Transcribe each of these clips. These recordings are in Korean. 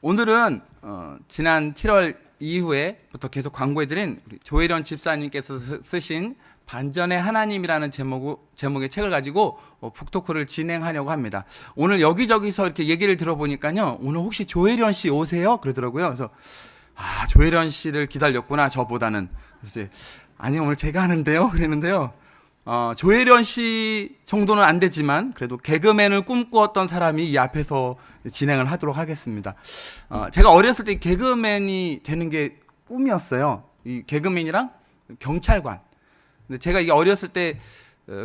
오늘은 지난 7월 이후에부터 계속 광고해드린 우리 조혜련 집사님께서 쓰신 반전의 하나님이라는 제목의 책을 가지고 북토크를 진행하려고 합니다. 오늘 여기저기서 이렇게 얘기를 들어보니까요, 오늘 혹시 조혜련 씨 오세요? 그러더라고요. 그래서 조혜련 씨를 기다렸구나, 저보다는. 그래서 아니, 오늘 제가 하는데요? 그랬는데요. 조혜련 씨 정도는 안 되지만 그래도 개그맨을 꿈꾸었던 사람이 이 앞에서 진행을 하도록 하겠습니다. 제가 어렸을 때 개그맨이 되는 게 꿈이었어요. 이 개그맨이랑 경찰관. 근데 제가 이게 어렸을 때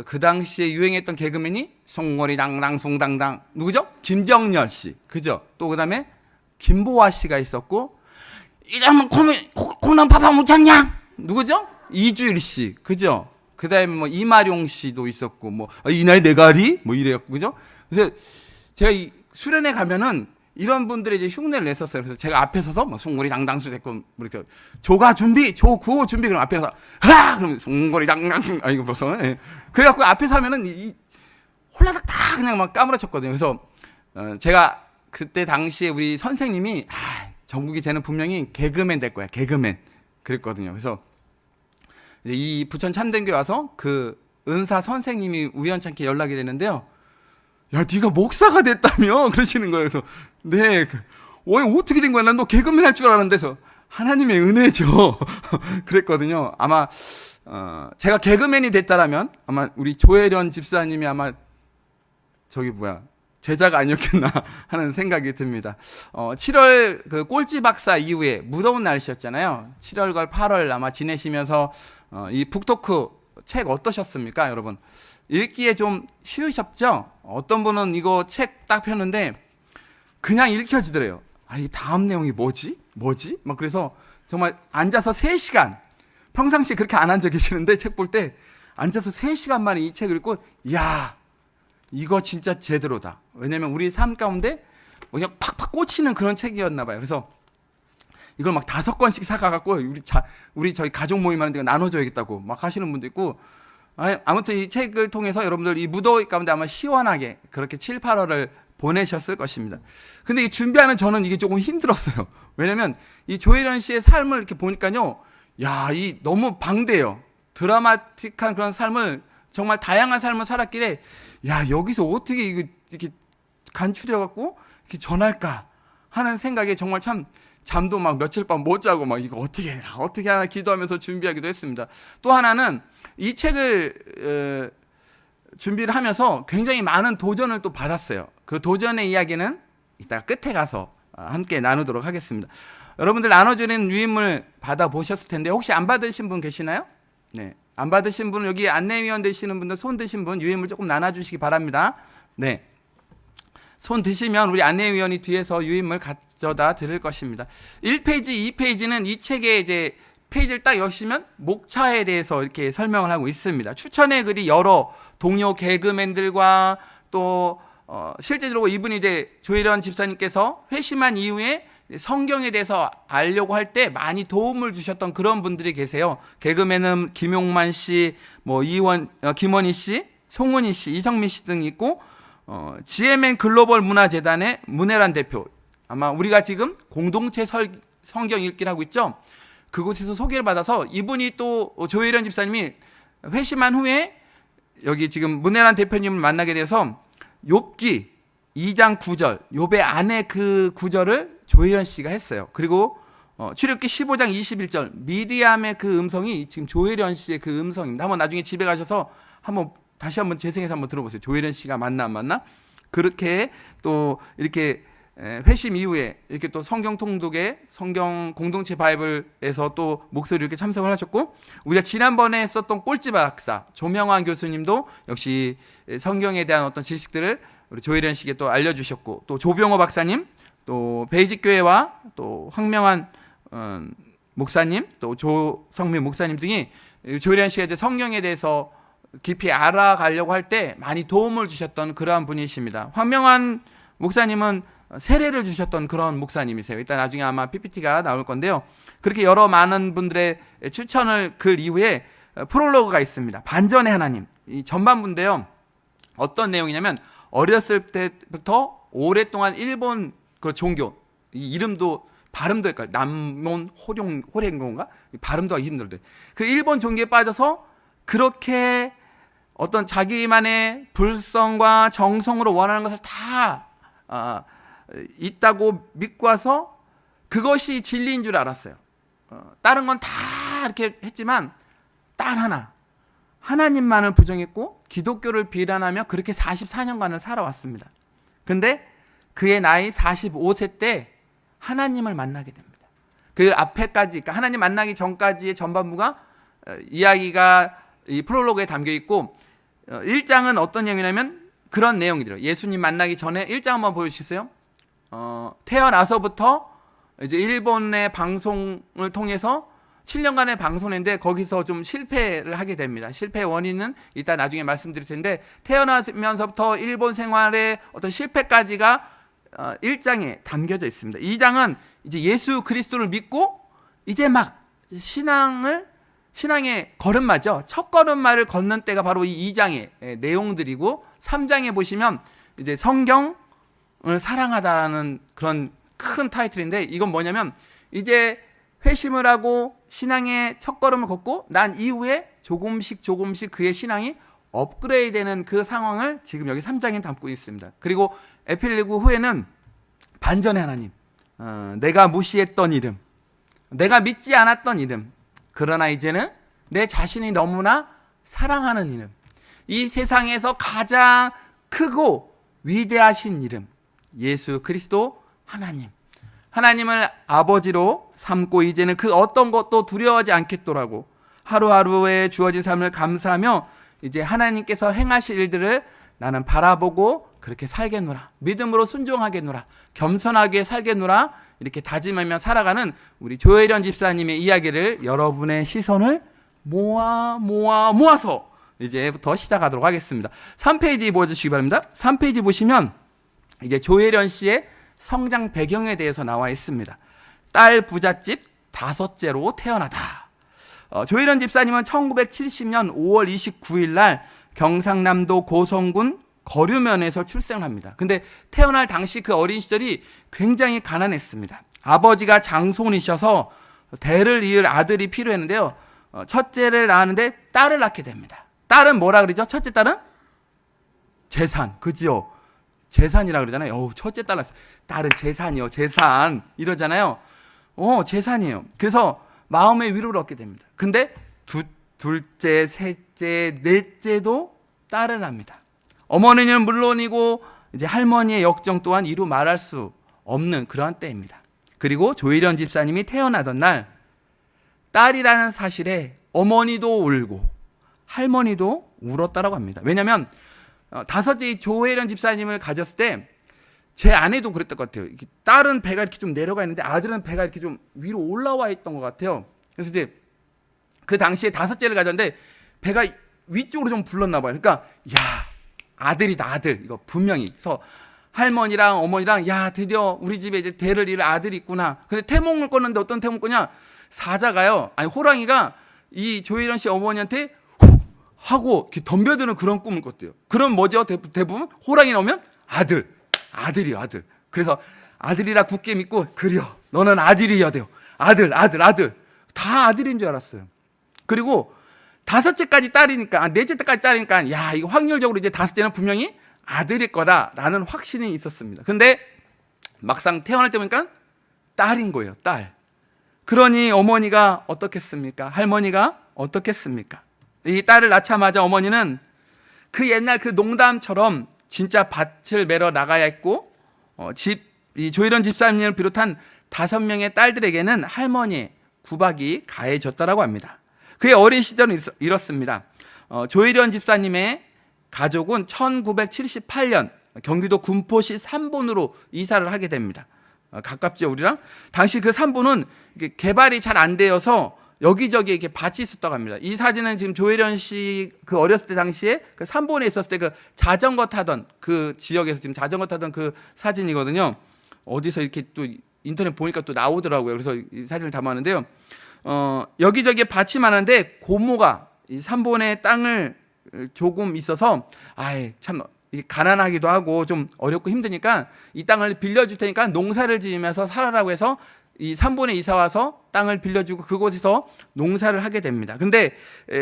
그 당시에 유행했던 개그맨이 송골이 당당 숭당당 누구죠? 김정열 씨, 그죠? 또 그다음에 김보아 씨가 있었고, 이러면 콩나물 파파 묻혔냐? 누구죠? 이주일 씨, 그죠? 그 다음에 뭐 이마룡 씨도 있었고, 뭐 이 나이 내가리 뭐 이래갖고, 그죠? 그래서 제가 이 수련회 가면은 이런 분들이 이제 흉내를 냈었어요. 그래서 제가 앞에 서서 뭐 송골이 당당수 됐고, 뭐 이렇게 조가 준비, 조 구호 준비, 그럼 앞에서 그럼 송골이 당당, 이거 벌써. 예. 그래갖고 앞에서 하면은 이 홀라닥 다 그냥 막 까무러쳤거든요. 그래서 제가 그때 당시에 우리 선생님이 정국이 쟤는 분명히 개그맨 될 거야, 개그맨. 그랬거든요. 그래서 이 부천 참된교회 와서 그 은사 선생님이 우연찮게 연락이 되는데요. 야, 네가 목사가 됐다며? 그러시는 거예요. 그래서 네, 어떻게 된 거야? 난 너 개그맨 할 줄 알았는데. 서 하나님의 은혜죠. 그랬거든요. 아마 제가 개그맨이 됐다라면 아마 우리 조혜련 집사님이 아마 제자가 아니었겠나 하는 생각이 듭니다. 7월 그 꼴찌 박사 이후에 무더운 날씨였잖아요. 7월과 8월 아마 지내시면서 이 북토크 책 어떠셨습니까, 여러분? 읽기에 좀 쉬우셨죠? 어떤 분은 이거 책 딱 폈는데 그냥 읽혀지더래요. 이 다음 내용이 뭐지? 막 그래서 정말 앉아서 3시간, 평상시에 그렇게 안 앉아 계시는데 책 볼 때 앉아서 3시간 만에 이 책을 읽고, 이야, 이거 진짜 제대로다. 왜냐면 우리 삶 가운데 그냥 팍팍 꽂히는 그런 책이었나 봐요. 그래서 이걸 막 5권씩 사가갖고 우리 저희 가족 모임 하는 데가 나눠줘야겠다고 막 하시는 분도 있고, 아무튼 이 책을 통해서 여러분들 이 무더위 가운데 아마 시원하게 그렇게 7, 8월을 보내셨을 것입니다. 근데 이 준비하는 저는 이게 조금 힘들었어요. 왜냐면 이 조혜련 씨의 삶을 이렇게 보니까요, 이 너무 방대해요. 드라마틱한 그런 삶을, 정말 다양한 삶을 살았길래, 여기서 어떻게 이렇게 간추려갖고 이렇게 전할까 하는 생각에 정말 참 잠도 막 며칠 밤 못 자고 막 이거 어떻게 하나 기도하면서 준비하기도 했습니다. 또 하나는 이 책을 준비를 하면서 굉장히 많은 도전을 또 받았어요. 그 도전의 이야기는 이따가 끝에 가서 함께 나누도록 하겠습니다. 여러분들 나눠주는 유인물 받아보셨을 텐데 혹시 안 받으신 분 계시나요? 네. 안 받으신 분은 여기 안내위원 되시는 분들 손 드신 분 유인물 조금 나눠주시기 바랍니다. 네. 손 드시면 우리 안내위원이 뒤에서 유인물 가져다 드릴 것입니다. 1페이지, 2페이지는 이 책의 이제 페이지를 딱 여시면 목차에 대해서 이렇게 설명을 하고 있습니다. 추천의 글이 여러 동료 개그맨들과 또 실제로 이분이 이제 조혜련 집사님께서 회심한 이후에 성경에 대해서 알려고 할 때 많이 도움을 주셨던 그런 분들이 계세요. 개그맨은 김용만 씨, 김원희 씨, 송은희 씨, 이성민 씨 등이 있고, GMN 글로벌 문화재단의 문혜란 대표, 아마 우리가 지금 공동체 성경 읽기를 하고 있죠. 그곳에서 소개를 받아서 이분이 또 조혜련 집사님이 회심한 후에 여기 지금 문혜란 대표님을 만나게 돼서 욥기 2장 9절, 욥의 안에 그 구절을 조혜련 씨가 했어요. 그리고 출애굽기 15장 21절 미리암의 그 음성이 지금 조혜련 씨의 그 음성입니다. 한번 나중에 집에 가셔서 다시 한번 재생해서 한번 들어보세요. 조혜련 씨가 맞나 안 맞나? 그렇게 또 이렇게 회심 이후에 이렇게 또 성경 통독에 성경 공동체 바이블에서 또 목소리 이렇게 참석을 하셨고, 우리가 지난번에 했었던 꼴찌 박사 조명환 교수님도 역시 성경에 대한 어떤 지식들을 우리 조혜련 씨에게 또 알려주셨고, 또 조병호 박사님, 또 베이직교회와 또 황명환 목사님, 또 조성민 목사님 등이 조혜련 씨가 이제 성경에 대해서 깊이 알아가려고 할 때 많이 도움을 주셨던 그러한 분이십니다. 황명환 목사님은 세례를 주셨던 그런 목사님이세요. 일단 나중에 아마 PPT가 나올 건데요. 그렇게 여러 많은 분들의 추천을 글 이후에 프롤로그가 있습니다. 반전의 하나님, 이 전반부인데요. 어떤 내용이냐면 어렸을 때부터 오랫동안 일본 그 종교, 이 이름도 발음도 헷갈려. 남몬 호랭고인가? 발음도 하기 힘들대. 그 일본 종교에 빠져서 그렇게 어떤 자기만의 불성과 정성으로 원하는 것을 다 있다고 믿고 와서 그것이 진리인 줄 알았어요. 다른 건 다 이렇게 했지만 딱 하나, 하나님만을 부정했고 기독교를 비난하며 그렇게 44년간을 살아왔습니다. 근데 그의 나이 45세 때 하나님을 만나게 됩니다. 그 앞에까지, 그러니까 하나님 만나기 전까지의 전반부가 이야기가 이 프롤로그에 담겨 있고 1장은 어떤 내용이냐면 그런 내용이래요. 예수님 만나기 전에 1장 한번 보여주시겠어요? 태어나서부터 이제 일본의 방송을 통해서 7년간의 방송인데 거기서 좀 실패를 하게 됩니다. 실패의 원인은 이따 나중에 말씀드릴 텐데 태어나면서부터 일본 생활의 어떤 실패까지가 1장에 담겨져 있습니다. 2장은 이제 예수 그리스도를 믿고 이제 막 신앙의 걸음마죠. 첫 걸음마를 걷는 때가 바로 이 2장의 내용들이고 3장에 보시면 이제 성경을 사랑하다라는 그런 큰 타이틀인데 이건 뭐냐면 이제 회심을 하고 신앙의 첫걸음을 걷고 난 이후에 조금씩 그의 신앙이 업그레이드되는 그 상황을 지금 여기 3장에 담고 있습니다. 그리고 에필리그 후에는 반전의 하나님, 내가 무시했던 이름, 내가 믿지 않았던 이름, 그러나 이제는 내 자신이 너무나 사랑하는 이름, 이 세상에서 가장 크고 위대하신 이름, 예수 그리스도 하나님, 하나님을 아버지로 삼고 이제는 그 어떤 것도 두려워하지 않겠더라고. 하루하루에 주어진 삶을 감사하며 이제 하나님께서 행하실 일들을 나는 바라보고 그렇게 살겠노라. 믿음으로 순종하겠노라. 겸손하게 살겠노라. 이렇게 다짐하며 살아가는 우리 조혜련 집사님의 이야기를 여러분의 시선을 모아서 이제부터 시작하도록 하겠습니다. 3페이지 보여주시기 바랍니다. 3페이지 보시면 이제 조혜련 씨의 성장 배경에 대해서 나와 있습니다. 딸 부잣집 5째로 태어나다. 조혜련 집사님은 1970년 5월 29일 날 경상남도 고성군 거류면에서 출생을 합니다. 근데 태어날 당시 그 어린 시절이 굉장히 가난했습니다. 아버지가 장손이셔서 대를 이을 아들이 필요했는데요. 첫째를 낳았는데 딸을 낳게 됩니다. 딸은 뭐라 그러죠? 첫째 딸은 재산, 그지요? 재산이라 그러잖아요. 첫째 딸 낳았어요. 딸은 재산이요, 재산 이러잖아요. 재산이에요. 그래서 마음의 위로를 얻게 됩니다. 근데 둘째, 셋째, 넷째도 딸을 합니다. 어머니는 물론이고 이제 할머니의 역정 또한 이루 말할 수 없는 그러한 때입니다. 그리고 조혜련 집사님이 태어나던 날 딸이라는 사실에 어머니도 울고 할머니도 울었다라고 합니다. 왜냐하면 5째 조혜련 집사님을 가졌을 때 제 아내도 그랬던 것 같아요. 딸은 배가 이렇게 좀 내려가 있는데 아들은 배가 이렇게 좀 위로 올라와 있던 것 같아요. 그래서 이제 그 당시에 5째를 가졌는데 배가 위쪽으로 좀 불렀나 봐요. 그러니까 아들이다, 아들. 이거 분명히. 그래서 할머니랑 어머니랑 드디어 우리 집에 이제 대를 이을 아들이 있구나. 근데 태몽을 꿨는데 어떤 태몽 꿨냐? 호랑이가 이 조혜련 씨 어머니한테 하고 이렇게 덤벼드는 그런 꿈을 꿨대요. 그럼 뭐죠? 대부분 호랑이 나오면 아들이요, 아들. 그래서 아들이라 굳게 믿고 그려. 너는 아들이어야 돼요. 아들. 다 아들인 줄 알았어요. 그리고 5째까지 딸이니까, 4째 때까지 딸이니까, 이거 확률적으로 이제 5째는 분명히 아들일 거다라는 확신이 있었습니다. 근데 막상 태어날 때 보니까 딸인 거예요, 딸. 그러니 어머니가 어떻겠습니까? 할머니가 어떻겠습니까? 이 딸을 낳자마자 어머니는 그 옛날 그 농담처럼 진짜 밭을 매러 나가야 했고, 이 조혜련 집사님을 비롯한 5명의 딸들에게는 할머니의 구박이 가해졌다라고 합니다. 그의 어린 시절은 이렇습니다. 조혜련 집사님의 가족은 1978년 경기도 군포시 삼본으로 이사를 하게 됩니다. 가깝죠, 우리랑? 당시 그 삼본은 개발이 잘 안 되어서 여기저기 이렇게 밭이 있었다고 합니다. 이 사진은 지금 조혜련 씨 그 어렸을 때 당시에 그 삼본에 있었을 때 그 자전거 타던 그 지역에서 지금 자전거 타던 그 사진이거든요. 어디서 이렇게 또 인터넷 보니까 또 나오더라고요. 그래서 이 사진을 담았는데요. 여기저기 밭이 많은데 고모가 이 삼본의 땅을 조금 있어서 참 가난하기도 하고 좀 어렵고 힘드니까 이 땅을 빌려줄 테니까 농사를 지으면서 살아라고 해서 이 산본에 이사 와서 땅을 빌려주고 그곳에서 농사를 하게 됩니다. 근데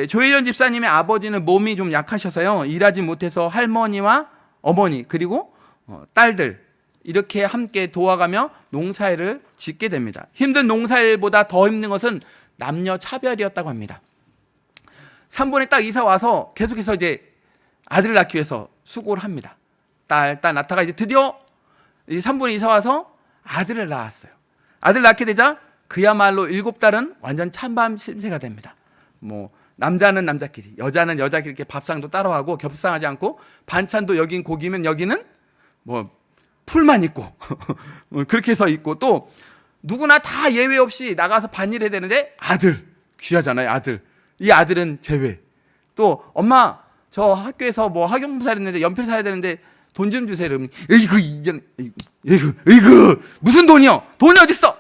조혜련 집사님의 아버지는 몸이 좀 약하셔서요, 일하지 못해서 할머니와 어머니 그리고 딸들 이렇게 함께 도와가며 농사일을 짓게 됩니다. 힘든 농사일보다 더 힘든 것은 남녀 차별이었다고 합니다. 산본에 딱 이사 와서 계속해서 이제 아들을 낳기 위해서 수고를 합니다. 딸 낳다가 이제 드디어 이 산본에 이사 와서 아들을 낳았어요. 아들 낳게 되자 그야말로 7달은 완전 찬밥 신세가 됩니다. 뭐 남자는 남자끼리, 여자는 여자끼리 이렇게 밥상도 따로 하고 겹상하지 않고 반찬도 여긴 고기면 여기는 뭐 풀만 있고 그렇게 해서 있고 또 누구나 다 예외 없이 나가서 반일해야 되는데 아들 귀하잖아요. 아들 이 아들은 제외. 또 엄마 저 학교에서 뭐 학용부 사했는데 연필 사야 되는데 돈 좀 주세요. 이러면 에이그 무슨 돈이요? 돈이 어딨어?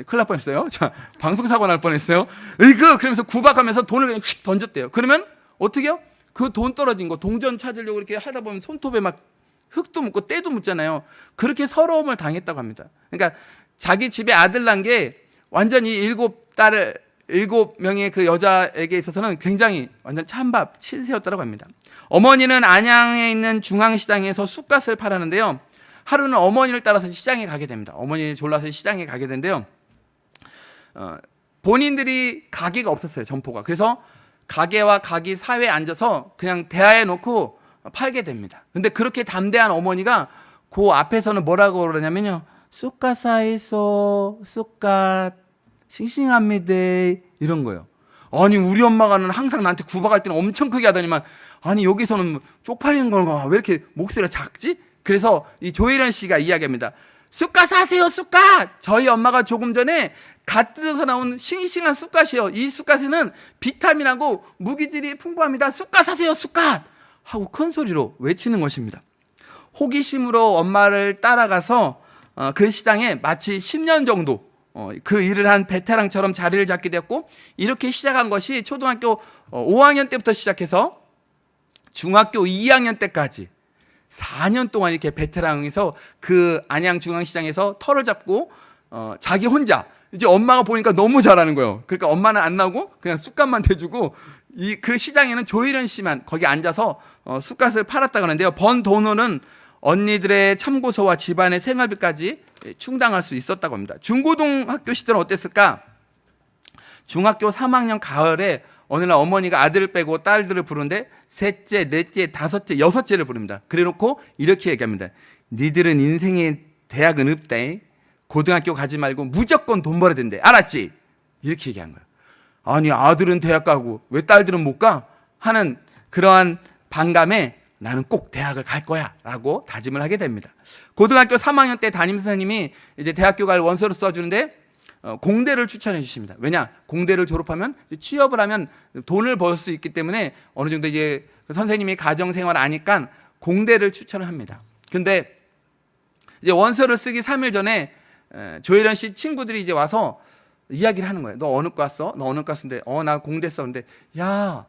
큰일 날 뻔했어요. 자, 방송사고 날 뻔했어요. 그러면서 구박하면서 돈을 그냥 휙 던졌대요. 그러면 어떻게 해요? 그 돈 떨어진 거 동전 찾으려고 이렇게 하다 보면 손톱에 막 흙도 묻고 때도 묻잖아요. 그렇게 서러움을 당했다고 합니다. 그러니까 자기 집에 아들 난 게 완전히 7명의 그 여자에게 있어서는 굉장히 완전 찬밥 신세였다고 합니다. 어머니는 안양에 있는 중앙시장에서 쑥갓을 팔았는데요. 하루는 어머니를 따라서 시장에 가게 됩니다. 어머니를 졸라서 시장에 가게 되는데요. 본인들이 가게가 없었어요. 점포가. 그래서 가게와 가게 사회에 앉아서 그냥 대하에 놓고 팔게 됩니다. 근데 그렇게 담대한 어머니가 그 앞에서는 뭐라고 그러냐면요. 쑥갓 사이소 쑥갓 싱싱합니다 이런 거예요. 아니 우리 엄마가는 항상 나한테 구박할 때는 엄청 크게 하더니만 아니 여기서는 쪽팔리는 건가 왜 이렇게 목소리가 작지? 그래서 이 조혜련 씨가 이야기합니다. 쑥갓 사세요 쑥갓. 저희 엄마가 조금 전에 갓 뜯어서 나온 싱싱한 쑥갓이요. 이 쑥갓에는 비타민하고 무기질이 풍부합니다. 쑥갓 사세요 쑥갓 하고 큰 소리로 외치는 것입니다. 호기심으로 엄마를 따라가서 그 시장에 마치 10년 정도 그 일을 한 베테랑처럼 자리를 잡게 되었고 이렇게 시작한 것이 초등학교 5학년 때부터 시작해서 중학교 2학년 때까지 4년 동안 이렇게 베테랑에서 그 안양중앙시장에서 털을 잡고 자기 혼자 이제 엄마가 보니까 너무 잘하는 거예요. 그러니까 엄마는 안 나오고 그냥 쑥갓만 대주고 그 시장에는 조혜련 씨만 거기 앉아서 쑥갓을 팔았다고 하는데요. 번 돈으로는 언니들의 참고서와 집안의 생활비까지 충당할 수 있었다고 합니다. 중고등학교 시절은 어땠을까? 중학교 3학년 가을에 어느 날 어머니가 아들을 빼고 딸들을 부르는데 셋째, 넷째, 다섯째, 여섯째를 부릅니다. 그래놓고 이렇게 얘기합니다. 니들은 인생에 대학은 없다. 고등학교 가지 말고 무조건 돈 벌어야 된대. 알았지? 이렇게 얘기한 거예요. 아니 아들은 대학 가고 왜 딸들은 못 가? 하는 그러한 반감에 나는 꼭 대학을 갈 거야 라고 다짐을 하게 됩니다. 고등학교 3학년 때 담임 선생님이 이제 대학교 갈 원서를 써주는데 공대를 추천해 주십니다. 왜냐? 공대를 졸업하면 취업을 하면 돈을 벌 수 있기 때문에 어느 정도 이제 선생님이 가정생활을 아니까 공대를 추천을 합니다. 근데 이제 원서를 쓰기 3일 전에 조혜련 씨 친구들이 이제 와서 이야기를 하는 거예요. 너 어느 과 써? 너 어느 과 쓰는데? 나 공대 써. 근데 야,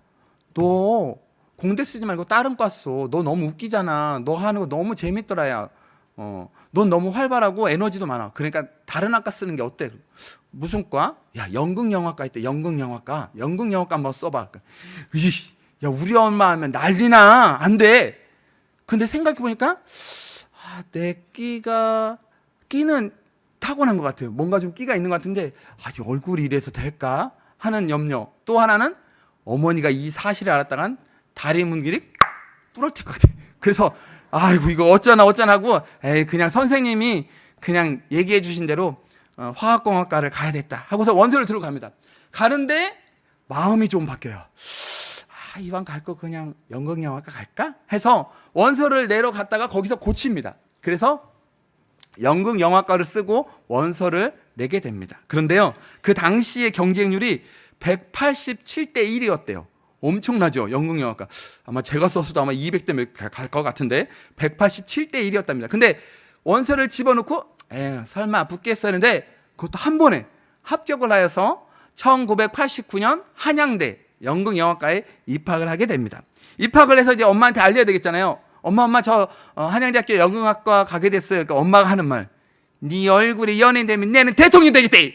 너 공대 쓰지 말고 다른 과 써. 너 너무 웃기잖아. 너 하는 거 너무 재밌더라 야. 넌 너무 활발하고 에너지도 많아. 그러니까 다른 학과 쓰는 게 어때? 무슨 과? 야, 연극영화과 있대. 연극영화과. 연극영화과 한번 써봐. 야, 우리 엄마 하면 난리나. 안 돼. 근데 생각해보니까 내 끼는 타고난 것 같아요. 뭔가 좀 끼가 있는 것 같은데 아직 얼굴이 이래서 될까 하는 염려. 또 하나는 어머니가 이 사실을 알았다간 다리 문길이 부러질 것 같아요. 그래서 아이고 이거 어쩌나 하고 그냥 선생님이 그냥 얘기해 주신 대로 화학공학과를 가야 됐다 하고서 원서를 들고 갑니다. 가는데 마음이 좀 바뀌어요. 이왕 갈 거 그냥 연극영화과 갈까 해서 원서를 내려갔다가 거기서 고칩니다. 그래서 연극영화과를 쓰고 원서를 내게 됩니다. 그런데요, 그 당시의 경쟁률이 187대 1이었대요. 엄청나죠, 연극영화과. 아마 제가 썼어도 아마 200대 갈 것 같은데 187대 1이었답니다. 근데 원서를 집어넣고 설마 붙겠어 했는데 그것도 한 번에 합격을 하여서 1989년 한양대 연극영화과에 입학을 하게 됩니다. 입학을 해서 이제 엄마한테 알려야 되겠잖아요. 엄마 저 한양대학교 연극학과 가게 됐어요. 그러니까 엄마가 하는 말, 네 얼굴에 연예인 되면 내는 대통령 되겠대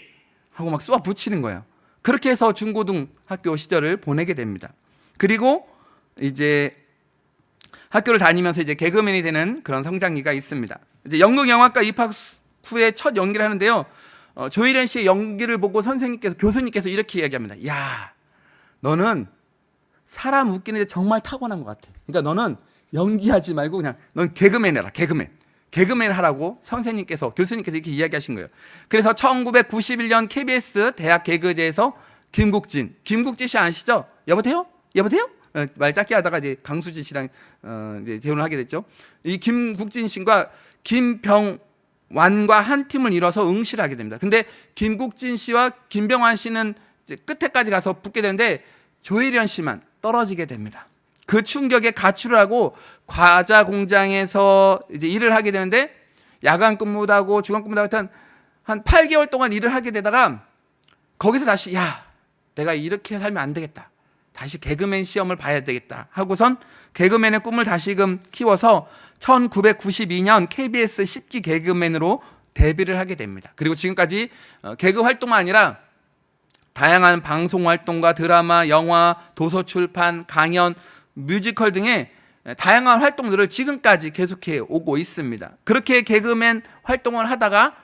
하고 막 쏘아 붙이는 거예요. 그렇게 해서 중고등학교 시절을 보내게 됩니다. 그리고 이제 학교를 다니면서 이제 개그맨이 되는 그런 성장기가 있습니다. 이제 연극영화과 입학 후에 첫 연기를 하는데요. 조혜련 씨의 연기를 보고 교수님께서 이렇게 이야기합니다. 야, 너는 사람 웃기는데 정말 타고난 것 같아. 그러니까 너는 연기하지 말고 그냥 넌 개그맨 해라. 개그맨 하라고 교수님께서 이렇게 이야기하신 거예요. 그래서 1991년 KBS 대학 개그제에서 김국진 씨 아시죠? 여보세요? 말 짧게 하다가 이제 강수지 씨랑 이제 재혼을 하게 됐죠. 이 김국진 씨가 김병완과 한 팀을 이뤄서 응시를 하게 됩니다. 근데 김국진 씨와 김병완 씨는 이제 끝에까지 가서 붙게 되는데 조혜련 씨만 떨어지게 됩니다. 그 충격에 가출을 하고 과자 공장에서 이제 일을 하게 되는데 야간 근무도 하고 주간 근무도 하고 한 8개월 동안 일을 하게 되다가 거기서 다시 야, 내가 이렇게 살면 안 되겠다. 다시 개그맨 시험을 봐야 되겠다 하고선 개그맨의 꿈을 다시금 키워서 1992년 KBS 10기 개그맨으로 데뷔를 하게 됩니다. 그리고 지금까지 개그 활동만 아니라 다양한 방송 활동과 드라마, 영화, 도서 출판, 강연, 뮤지컬 등의 다양한 활동들을 지금까지 계속해 오고 있습니다. 그렇게 개그맨 활동을 하다가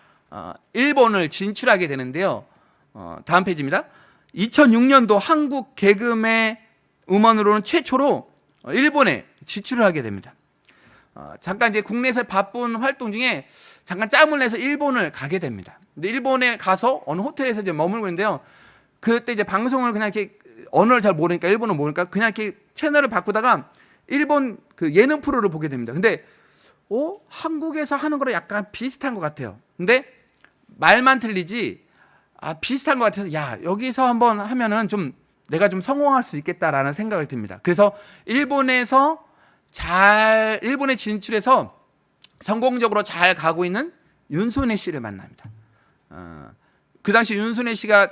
일본을 진출하게 되는데요. 다음 페이지입니다. 2006년도 한국 개그맨 음원으로는 최초로 일본에 진출을 하게 됩니다. 잠깐 이제 국내에서 바쁜 활동 중에 잠깐 짬을 내서 일본을 가게 됩니다. 근데 일본에 가서 어느 호텔에서 이제 머물고 있는데요. 그때 이제 방송을 그냥 이렇게 언어를 잘 모르니까 일본어 모르니까 그냥 이렇게 채널을 바꾸다가 일본 그 예능 프로를 보게 됩니다. 근데 한국에서 하는 거랑 약간 비슷한 것 같아요. 근데 말만 틀리지 비슷한 것 같아서 야, 여기서 한번 하면은 좀 내가 좀 성공할 수 있겠다라는 생각을 듭니다. 그래서 일본에 진출해서 성공적으로 잘 가고 있는 윤손혜 씨를 만납니다. 그 당시 윤손혜 씨가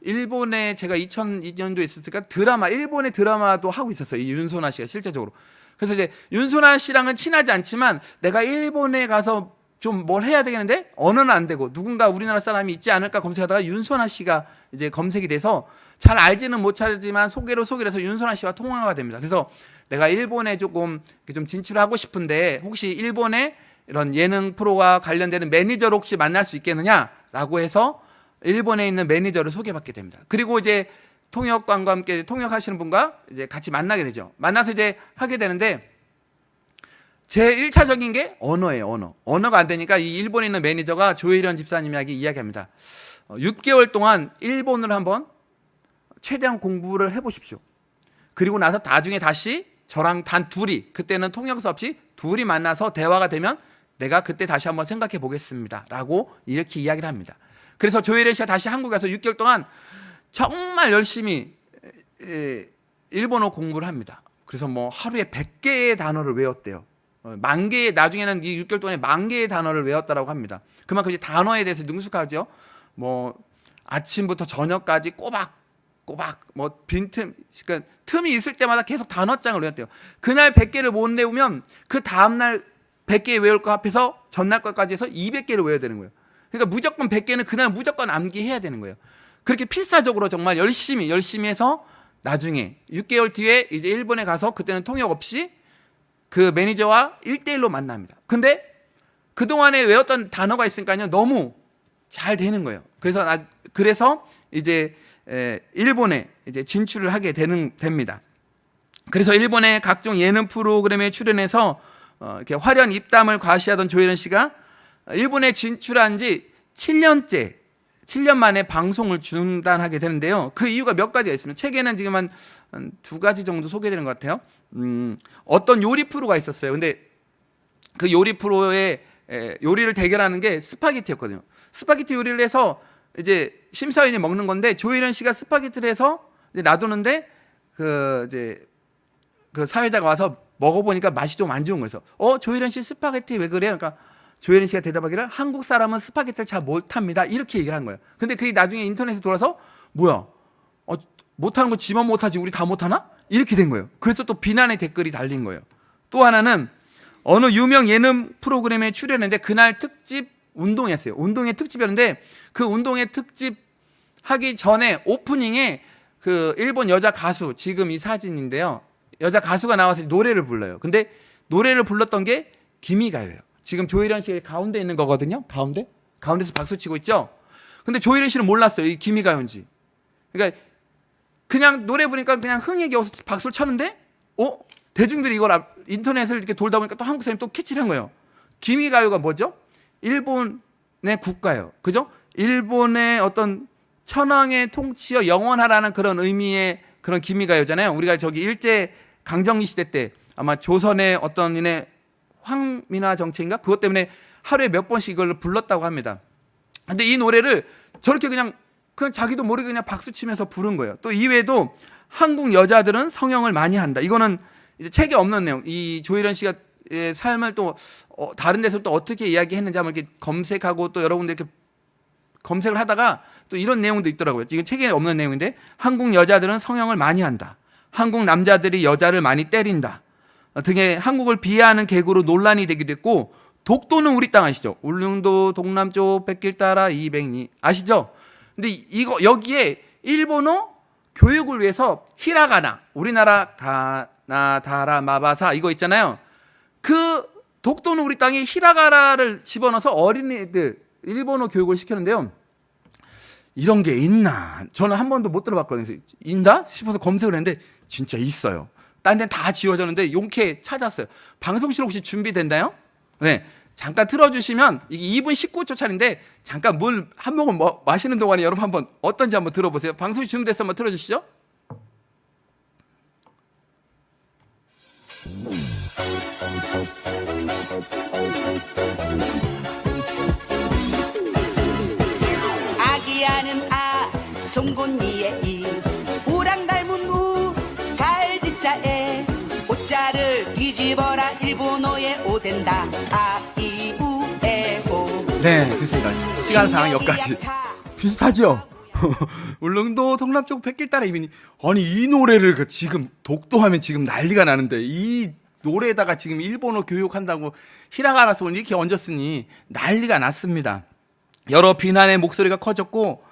일본에 제가 2002년도에 있었으니까 일본의 드라마도 하고 있었어요. 이 윤손아 씨가 실제적으로. 그래서 이제 윤손아 씨랑은 친하지 않지만 내가 일본에 가서 좀 뭘 해야 되겠는데 언어는 안 되고 누군가 우리나라 사람이 있지 않을까 검색하다가 윤손아 씨가 이제 검색이 돼서 잘 알지는 못하지만 소개를 해서 윤손아 씨와 통화가 됩니다. 그래서 내가 일본에 좀 진출하고 싶은데 혹시 일본에 이런 예능 프로와 관련되는 매니저를 혹시 만날 수 있겠느냐라고 해서 일본에 있는 매니저를 소개받게 됩니다. 그리고 이제 통역관과 함께 통역하시는 분과 이제 같이 만나게 되죠. 만나서 이제 하게 되는데 제 1차적인 게 언어예요. 언어가 안 되니까 이 일본에 있는 매니저가 조혜련 집사님에게 이야기합니다. 6개월 동안 일본을 한번 최대한 공부를 해보십시오. 그리고 나서 나중에 다시 저랑 단 둘이, 그때는 통역사 없이 둘이 만나서 대화가 되면 내가 그때 다시 한번 생각해 보겠습니다. 라고 이렇게 이야기를 합니다. 그래서 조혜련 씨가 다시 한국에 가서 6개월 동안 정말 열심히 일본어 공부를 합니다. 그래서 뭐 하루에 100개의 단어를 외웠대요. 나중에는 이 6개월 동안에 10,000개의 단어를 외웠다라고 합니다. 그만큼 이제 단어에 대해서 능숙하죠. 뭐 아침부터 저녁까지 꼬박 뭐 빈틈, 그러니까 틈이 있을 때마다 계속 단어장을 외웠대요. 그날 100개를 못 외우면 그 다음날 100개 외울 거 합해서 전날 것까지 해서 200개를 외워야 되는 거예요. 그러니까 무조건 100개는 그날 무조건 암기해야 되는 거예요. 그렇게 필사적으로 정말 열심히 해서 나중에 6개월 뒤에 이제 일본에 가서 그때는 통역 없이 그 매니저와 1대1로 만납니다. 근데 그동안에 외웠던 단어가 있으니까요. 너무 잘 되는 거예요. 그래서 이제 일본에 이제 진출을 하게 됩니다. 그래서 일본의 각종 예능 프로그램에 출연해서 이렇게 화려한 입담을 과시하던 조혜련 씨가 일본에 진출한 지 7년 만에 방송을 중단하게 되는데요. 그 이유가 몇 가지가 있습니다. 책에는 지금 한 2가지 정도 소개되는 것 같아요. 어떤 요리 프로가 있었어요. 근데 그 요리 프로의 요리를 대결하는 게 스파게티였거든요. 스파게티 요리를 해서 이제 심사위원이 먹는 건데 조혜련 씨가 스파게티를 해서 이제 놔두는데 그 사회자가 와서 먹어보니까 맛이 좀 안 좋은 거예요. 조혜련 씨 스파게티 왜 그래요? 그러니까 조혜련 씨가 대답하기를 한국 사람은 스파게티를 잘 못합니다. 이렇게 얘기를 한 거예요. 근데 그게 나중에 인터넷에 돌아서 뭐야? 못하는 거 지만 못하지 우리 다 못하나? 이렇게 된 거예요. 그래서 또 비난의 댓글이 달린 거예요. 또 하나는 어느 유명 예능 프로그램에 출연했는데 그날 특집 운동이었어요. 운동회 특집이었는데 그 운동회 특집 하기 전에 오프닝에 그 일본 여자 가수, 지금 이 사진인데요. 여자 가수가 나와서 노래를 불러요. 근데 노래를 불렀던 게 기미가요예요. 지금 조혜련 씨가 가운데 있는 거거든요. 가운데서 박수 치고 있죠. 근데 조혜련 씨는 몰랐어요. 이 기미가요인지. 그러니까 그냥 노래 부르니까 그냥 흥에 겨워서 박수를 쳤는데 대중들이 이걸 인터넷을 이렇게 돌다 보니까 또 한국 사람이 또 캐치를 한 거예요. 기미가요가 뭐죠? 일본의 국가요. 그죠? 일본의 어떤 천황의 통치여 영원하라는 그런 의미의 그런 기미가요잖아요. 우리가 저기 일제 강점기 시대 때 아마 조선의 어떤 인의 황민화 정책인가? 그것 때문에 하루에 몇 번씩 이걸 불렀다고 합니다. 근데 이 노래를 저렇게 그냥 자기도 모르게 그냥 박수 치면서 부른 거예요. 또 이외에도 한국 여자들은 성형을 많이 한다. 이거는 이제 책에 없는 내용. 이 조혜련 씨가 삶을 또 다른 데서 또 어떻게 이야기했는지 한번 이렇게 검색하고 또 여러분들 이렇게 검색을 하다가 또 이런 내용도 있더라고요. 이건 책에 없는 내용인데 한국 여자들은 성형을 많이 한다. 한국 남자들이 여자를 많이 때린다. 등의 한국을 비하하는 개그로 논란이 되기도 했고 독도는 우리 땅 아시죠? 울릉도 동남쪽 백길 따라 200리 아시죠? 근데 이거 여기에 일본어 교육을 위해서 히라가나 우리나라 가나 다라 마바사 이거 있잖아요. 그 독도는 우리 땅에 히라가나를 집어넣어서 어린이들 일본어 교육을 시켰는데요. 이런 게 있나? 저는 한 번도 못 들어봤거든요. 있나 싶어서 검색을 했는데 진짜 있어요. 딴 데는 다 지워졌는데 용케 찾았어요. 방송실 혹시 준비됐나요? 네. 잠깐 틀어주시면 이게 2분 19초짜리인데 잠깐 물 한 모금 마시는 동안에 여러분 한번 어떤지 한번 들어보세요. 방송이 준비돼서 한번 틀어주시죠. 아기야는 송곳니에 이 우랑 닮은 우 갈지자에 오자를 뒤집어라 일본어에 오된다 아이우에오. 네, 됐습니다. 시간상 여기까지. 비슷하죠? 울릉도 동남쪽 백길 따라 이민이 아니 이 노래를 지금 독도하면 지금 난리가 나는데 이 노래에다가 지금 일본어 교육한다고 히라가나 소리 이렇게 얹었으니 난리가 났습니다. 여러 비난의 목소리가 커졌고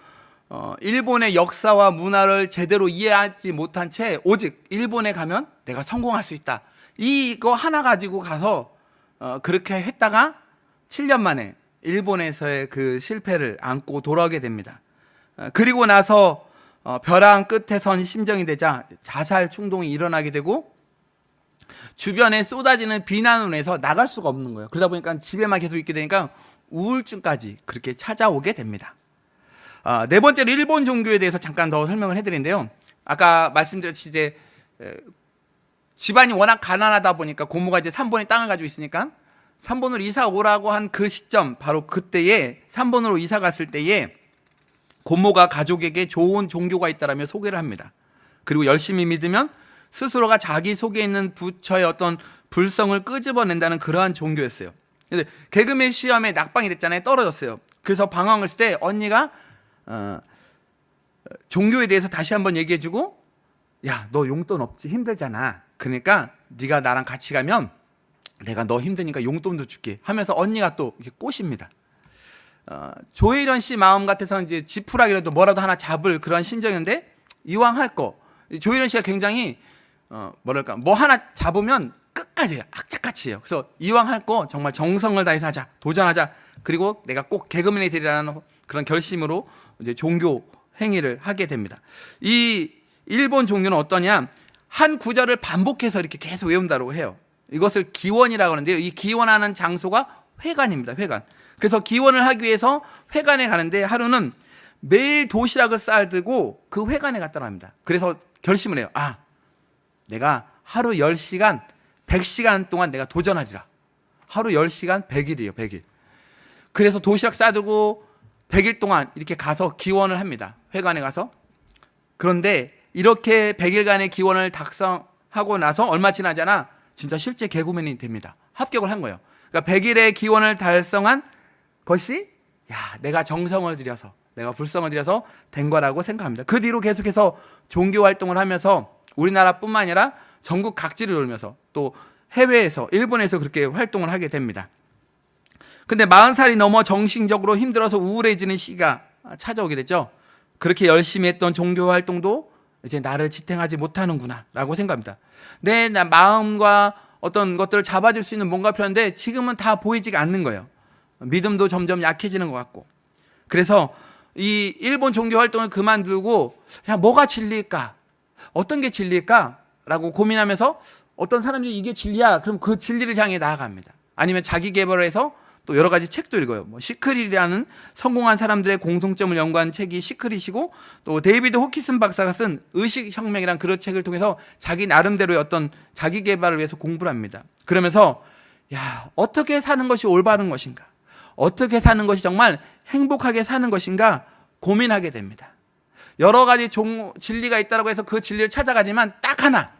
일본의 역사와 문화를 제대로 이해하지 못한 채 오직 일본에 가면 내가 성공할 수 있다. 이거 하나 가지고 가서 그렇게 했다가 7년 만에 일본에서의 그 실패를 안고 돌아오게 됩니다. 그리고 나서 벼랑 끝에 선 심정이 되자 자살 충동이 일어나게 되고 주변에 쏟아지는 비난으로 인해서 나갈 수가 없는 거예요. 그러다 보니까 집에만 계속 있게 되니까 우울증까지 그렇게 찾아오게 됩니다. 네 번째로 일본 종교에 대해서 잠깐 더 설명을 해드리는데요. 아까 말씀드렸듯이 이제 집안이 워낙 가난하다 보니까 고모가 이제 3번의 땅을 가지고 있으니까 3번으로 이사 오라고 한 그 시점 바로 그때에 3번으로 이사 갔을 때에 고모가 가족에게 좋은 종교가 있다라며 소개를 합니다. 그리고 열심히 믿으면 스스로가 자기 속에 있는 부처의 어떤 불성을 끄집어낸다는 그러한 종교였어요. 근데 개그맨 시험에 낙방이 됐잖아요. 떨어졌어요. 그래서 방황을 했을 때 언니가 종교에 대해서 다시 한번 얘기해주고 야, 너 용돈 없지? 힘들잖아. 그러니까 네가 나랑 같이 가면 내가 너 힘드니까 용돈도 줄게 하면서 언니가 또 이렇게 꼬십니다. 조혜련 씨 마음 같아서는 이제 지푸라기라도 뭐라도 하나 잡을 그런 심정인데 이왕 할 거 조혜련 씨가 굉장히 뭐랄까 뭐 하나 잡으면 끝까지 해요. 악착같이 해요. 그래서 이왕 할 거 정말 정성을 다해서 하자. 도전하자. 그리고 내가 꼭 개그맨이 되리라는 그런 결심으로 이제 종교 행위를 하게 됩니다. 이 일본 종교는 어떠냐? 한 구절을 반복해서 이렇게 계속 외운다고 해요. 이것을 기원이라고 하는데요. 이 기원하는 장소가 회관입니다. 회관. 그래서 기원을 하기 위해서 회관에 가는데 하루는 매일 도시락을 싸들고 그 회관에 갔다고 합니다. 그래서 결심을 해요. 내가 하루 10시간, 100시간 동안 내가 도전하리라. 하루 10시간, 100일이에요. 100일. 그래서 도시락 싸들고 100일 동안 이렇게 가서 기원을 합니다. 회관에 가서. 그런데 이렇게 100일간의 기원을 달성하고 나서 얼마 지나지 않아 진짜 실제 개그맨이 됩니다. 합격을 한 거예요. 그러니까 100일의 기원을 달성한 것이 내가 정성을 들여서 내가 불성을 들여서 된 거라고 생각합니다. 그 뒤로 계속해서 종교 활동을 하면서 우리나라뿐만 아니라 전국 각지를 돌면서 또 해외에서 일본에서 그렇게 활동을 하게 됩니다. 근데 40살이 넘어 정신적으로 힘들어서 우울해지는 시기가 찾아오게 됐죠. 그렇게 열심히 했던 종교 활동도 이제 나를 지탱하지 못하는구나 라고 생각합니다. 내 마음과 어떤 것들을 잡아줄 수 있는 뭔가 필요한데 지금은 다 보이지가 않는 거예요. 믿음도 점점 약해지는 것 같고. 그래서 이 일본 종교 활동을 그만두고 야, 뭐가 진리일까? 어떤 게 진리일까? 라고 고민하면서 어떤 사람들이 이게 진리야. 그럼 그 진리를 향해 나아갑니다. 아니면 자기 개발을 해서 또 여러 가지 책도 읽어요. 뭐 시크릿이라는 성공한 사람들의 공통점을 연구한 책이 시크릿이고, 또 데이비드 호키슨 박사가 쓴 의식혁명이라는 그런 책을 통해서 자기 나름대로의 어떤 자기 개발을 위해서 공부를 합니다. 그러면서 야, 어떻게 사는 것이 올바른 것인가? 어떻게 사는 것이 정말 행복하게 사는 것인가 고민하게 됩니다. 여러 가지 진리가 있다고 해서 그 진리를 찾아가지만 딱 하나,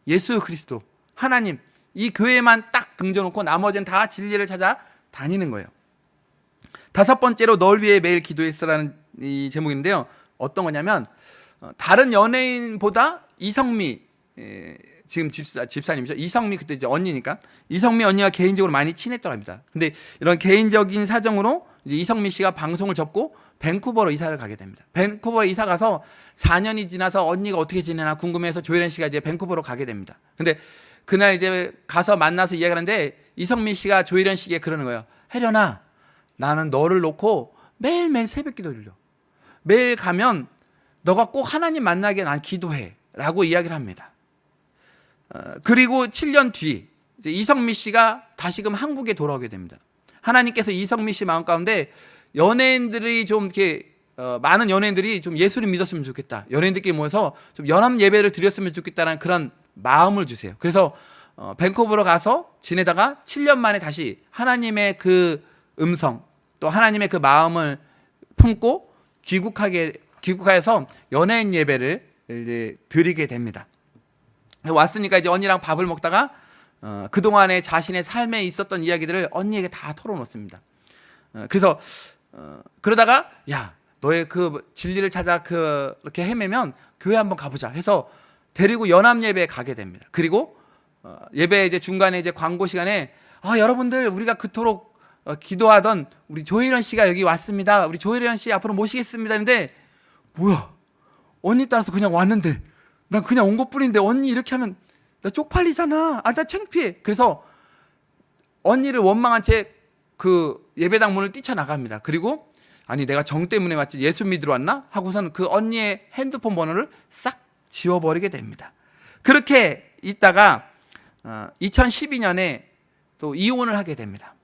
예수 그리스도, 하나님, 이 교회만 딱 등져놓고 나머지는 다 진리를 찾아 다니는 거예요. 5번째로 널 위해 매일 기도했어라는 이 제목인데요. 어떤 거냐면 다른 연예인보다 이성미, 지금 집사님이죠. 이성미 그때 이제 언니니까 이성미 언니와 개인적으로 많이 친했더랍니다. 근데 이런 개인적인 사정으로 이제 이성미 씨가 방송을 접고 밴쿠버로 이사를 가게 됩니다. 밴쿠버에 이사 가서 4년이 지나서 언니가 어떻게 지내나 궁금해서 조혜련 씨가 이제 밴쿠버로 가게 됩니다. 근데 그날 이제 가서 만나서 이야기하는데 이성민 씨가 조혜련 씨에게 그러는 거예요. 혜련아, 나는 너를 놓고 매일매일 새벽 기도 드려. 매일 가면 너가 꼭 하나님 만나게 난 기도해. 라고 이야기를 합니다. 그리고 7년 뒤 이제 이성민 씨가 다시금 한국에 돌아오게 됩니다. 하나님께서 이성민 씨 마음 가운데 연예인들이 좀 이렇게 많은 연예인들이 좀 예수를 믿었으면 좋겠다. 연예인들끼리 모여서 좀 연합 예배를 드렸으면 좋겠다는 그런 마음을 주세요. 그래서 밴쿠버로 가서 지내다가 7년 만에 다시 하나님의 그 음성, 또 하나님의 그 마음을 품고 귀국하여서 연예인 예배를 이제 드리게 됩니다. 왔으니까 이제 언니랑 밥을 먹다가 그동안에 자신의 삶에 있었던 이야기들을 언니에게 다 털어놓습니다. 그래서 그러다가 야, 너의 그 진리를 찾아 그렇게 헤매면 교회 한번 가보자 해서 데리고 연합 예배에 가게 됩니다. 그리고 예배 이제 중간에 이제 광고 시간에 여러분들 우리가 그토록 기도하던 우리 조혜련 씨가 여기 왔습니다. 우리 조혜련 씨 앞으로 모시겠습니다. 했는데 뭐야? 언니 따라서 그냥 왔는데 난 그냥 온 것뿐인데 언니 이렇게 하면 나 쪽팔리잖아. 나 창피해. 그래서 언니를 원망한 채 그 예배당 문을 뛰쳐나갑니다. 그리고 아니 내가 정 때문에 왔지 예수 믿으러 왔나? 하고서는 그 언니의 핸드폰 번호를 싹 지워버리게 됩니다. 그렇게 있다가 2012년에 또 이혼을 하게 됩니다.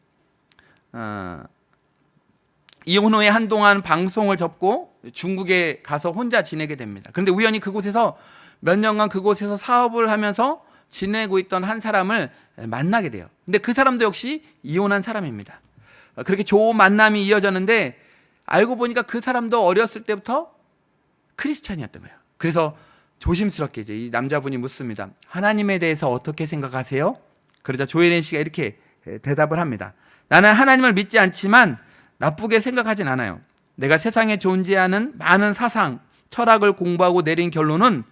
이혼 후에 한동안 방송을 접고 중국에 가서 혼자 지내게 됩니다. 그런데 우연히 그곳에서 몇 년간 그곳에서 사업을 하면서 지내고 있던 한 사람을 만나게 돼요. 근데 그 사람도 역시 이혼한 사람입니다. 그렇게 좋은 만남이 이어졌는데 알고 보니까 그 사람도 어렸을 때부터 크리스찬이었던 거예요. 그래서 조심스럽게 이제 이 남자분이 묻습니다. 하나님에 대해서 어떻게 생각하세요? 그러자 조혜련 씨가 이렇게 대답을 합니다. 나는 하나님을 믿지 않지만 나쁘게 생각하진 않아요. 내가 세상에 존재하는 많은 사상, 철학을 공부하고 내린 결론은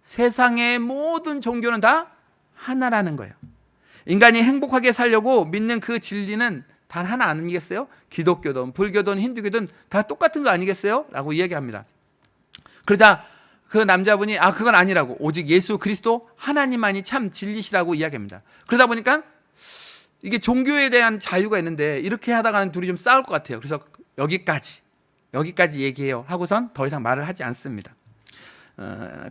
세상의 모든 종교는 다 하나라는 거예요. 인간이 행복하게 살려고 믿는 그 진리는 단 하나 아니겠어요? 기독교든 불교든 힌두교든 다 똑같은 거 아니겠어요? 라고 이야기합니다. 그러자 그 남자분이 그건 아니라고, 오직 예수 그리스도 하나님만이 참 진리시라고 이야기합니다. 그러다 보니까 이게 종교에 대한 자유가 있는데 이렇게 하다가는 둘이 좀 싸울 것 같아요. 그래서 여기까지 얘기해요 하고선 더 이상 말을 하지 않습니다.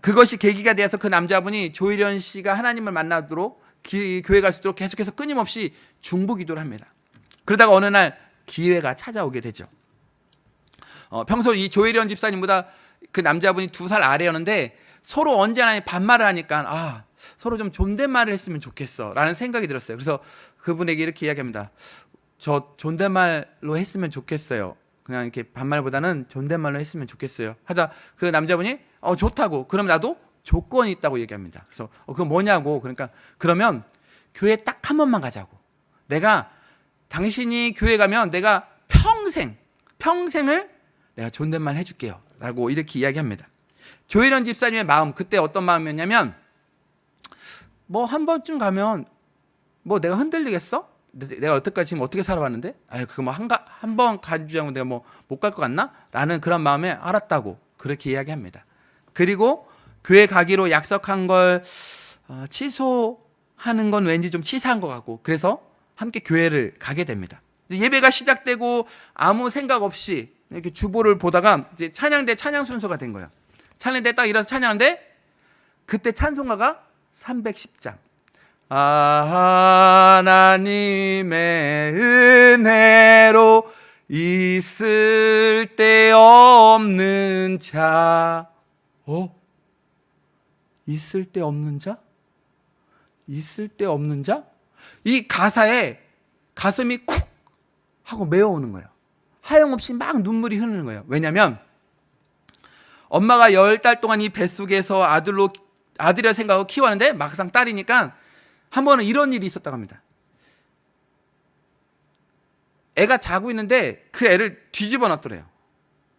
그것이 계기가 되어서 그 남자분이 조혜련 씨가 하나님을 만나도록 교회 갈 수 있도록 계속해서 끊임없이 중보 기도를 합니다. 그러다가 어느 날 기회가 찾아오게 되죠. 평소 이 조혜련 집사님보다 그 남자분이 2살 아래였는데 서로 언제나 반말을 하니까 서로 좀 존댓말을 했으면 좋겠어 라는 생각이 들었어요. 그래서 그분에게 이렇게 이야기합니다. 저 존댓말로 했으면 좋겠어요. 그냥 이렇게 반말보다는 존댓말로 했으면 좋겠어요 하자 그 남자분이 좋다고, 그럼 나도 조건이 있다고 얘기합니다. 그래서 그건 뭐냐고, 그러니까 그러면 교회 딱 한 번만 가자고, 내가 당신이 교회 가면 내가 평생을 내가 존댓말 해줄게요 라고 이렇게 이야기합니다. 조혜련 집사님의 마음, 그때 어떤 마음이었냐면 뭐 한 번쯤 가면 뭐 내가 흔들리겠어? 내가 여태까지 지금 어떻게 살아왔는데? 아유, 그거 뭐 한 번 가지고 내가 뭐 못 갈 것 같나? 라는 그런 마음에 알았다고 그렇게 이야기합니다. 그리고 교회 가기로 약속한 걸 취소하는 건 왠지 좀 치사한 것 같고, 그래서 함께 교회를 가게 됩니다. 예배가 시작되고 아무 생각 없이 이렇게 주보를 보다가 이제 찬양대 찬양 순서가 된 거예요. 찬양대 딱 일어서 찬양하는데 그때 찬송가가 310장. 하나님의 은혜로 있을 데 없는 자. 있을 데 없는 자? 있을 데 없는 자? 이 가사에 가슴이 쿡 하고 메어오는 거예요. 하염없이 막 눈물이 흐르는 거예요. 왜냐하면 엄마가 10달 동안 이 뱃속에서 아들이라 생각하고 키웠는데 막상 딸이니까 한 번은 이런 일이 있었다고 합니다. 애가 자고 있는데 그 애를 뒤집어 놨더래요.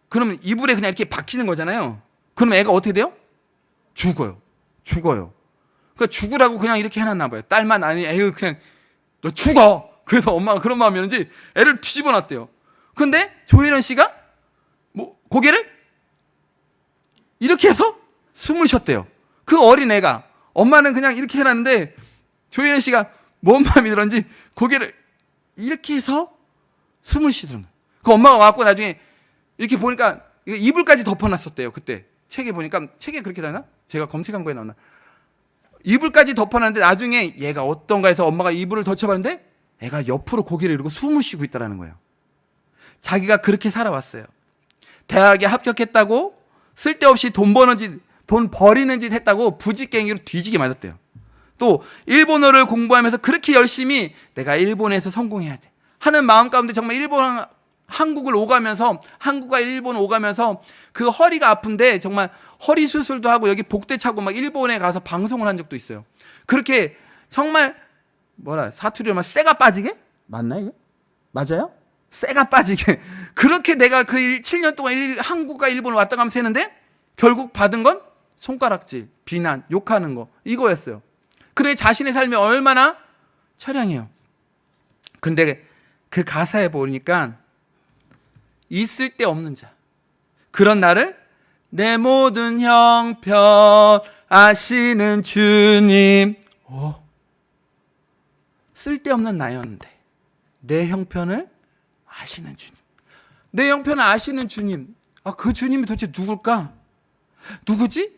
그러면 이불에 그냥 이렇게 박히는 거잖아요. 그러면 애가 어떻게 돼요? 죽어요. 그러니까 죽으라고 그냥 이렇게 해놨나 봐요. 딸만 아니, 에휴, 그냥 너 죽어. 그래서 엄마가 그런 마음이었는지 애를 뒤집어 놨대요. 근데 조혜련 씨가 뭐 고개를 이렇게 해서 숨을 쉬었대요. 그 어린 애가. 엄마는 그냥 이렇게 해놨는데 조혜련 씨가 뭔 마음이 들었는지 고개를 이렇게 해서 숨을 쉬더라는 거예요. 그 엄마가 와갖고 나중에 이렇게 보니까 이불까지 덮어놨었대요. 그때 책에 보니까, 책에 그렇게 나나? 제가 검색한 거에 나오나? 이불까지 덮어놨는데 나중에 얘가 어떤가 해서 엄마가 이불을 덮쳐봤는데 애가 옆으로 고개를 이러고 숨을 쉬고 있다는 거예요. 자기가 그렇게 살아왔어요. 대학에 합격했다고 쓸데없이 돈 버리는 짓 했다고 부직갱이로 뒤지게 맞았대요. 또 일본어를 공부하면서 그렇게 열심히 내가 일본에서 성공해야지 하는 마음 가운데 정말 한국을 오가면서, 한국과 일본 오가면서 그 허리가 아픈데 정말 허리 수술도 하고 여기 복대 차고 막 일본에 가서 방송을 한 적도 있어요. 그렇게 정말 사투리로 막 쇠가 빠지게? 맞나 이게? 맞아요? 쇠가 빠지게. 그렇게 내가 그 7년 동안 한국과 일본을 왔다 가면서 했는데 결국 받은 건 손가락질, 비난, 욕하는 거 이거였어요. 그래 자신의 삶이 얼마나 처량해요. 근데 그 가사에 보니까 있을 데 없는 자, 그런 나를 내 모든 형편 아시는 주님. 쓸데없는 나였는데 내 형편을 아시는 주님. 내 형편을 아시는 주님. 그 주님이 도대체 누굴까? 누구지?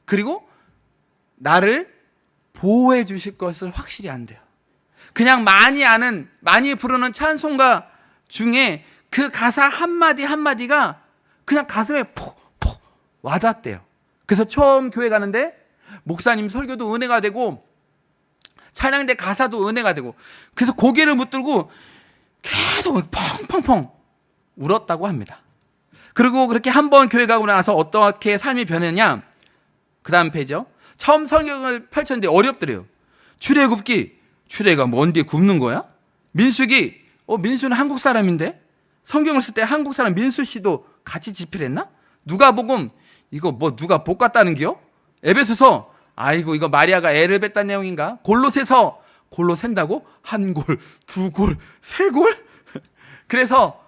그리고 나를 보호해 주실 것을 확실히 안 돼요. 그냥 많이 부르는 찬송가 중에 그 가사 한마디 한마디가 그냥 가슴에 푹 와닿대요. 그래서 처음 교회 가는데 목사님 설교도 은혜가 되고 찬양대 가사도 은혜가 되고, 그래서 고개를 붙들고 계속 펑펑펑 울었다고 합니다. 그리고 그렇게 한번 교회 가고 나서 어떻게 삶이 변했냐? 그 다음 페이지요. 처음 성경을 펼쳤는데 어렵더래요. 출애굽기, 출애가 뭔데 굽는 거야? 민수기, 민수는 한국 사람인데 성경을 쓸 때 한국 사람 민수 씨도 같이 집필했나? 누가복음, 이거 뭐 누가 볶았다는겨? 에베소서, 아이고 이거 마리아가 애를 뱉단 내용인가? 골로새서, 골로 샌다고? 한 골, 두 골, 세 골? 그래서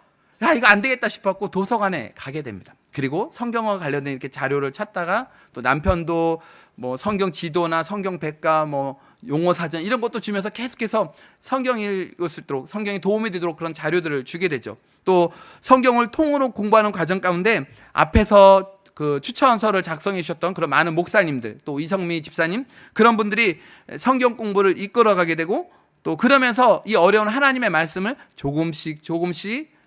이거 안 되겠다 싶었고 도서관에 가게 됩니다. 그리고 성경과 관련된 이렇게 자료를 찾다가 또 남편도 뭐 성경 지도나 성경 백과 뭐 용어 사전 이런 것도 주면서 계속해서 성경 읽을 수 있도록, 성경이 도움이 되도록 그런 자료들을 주게 되죠. 또 성경을 통으로 공부하는 과정 가운데 앞에서 그 추천서를 작성해 주셨던 그런 많은 목사님들, 또 이성미 집사님, 그런 분들이 성경 공부를 이끌어가게 되고, 또 그러면서 이 어려운 하나님의 말씀을 조금씩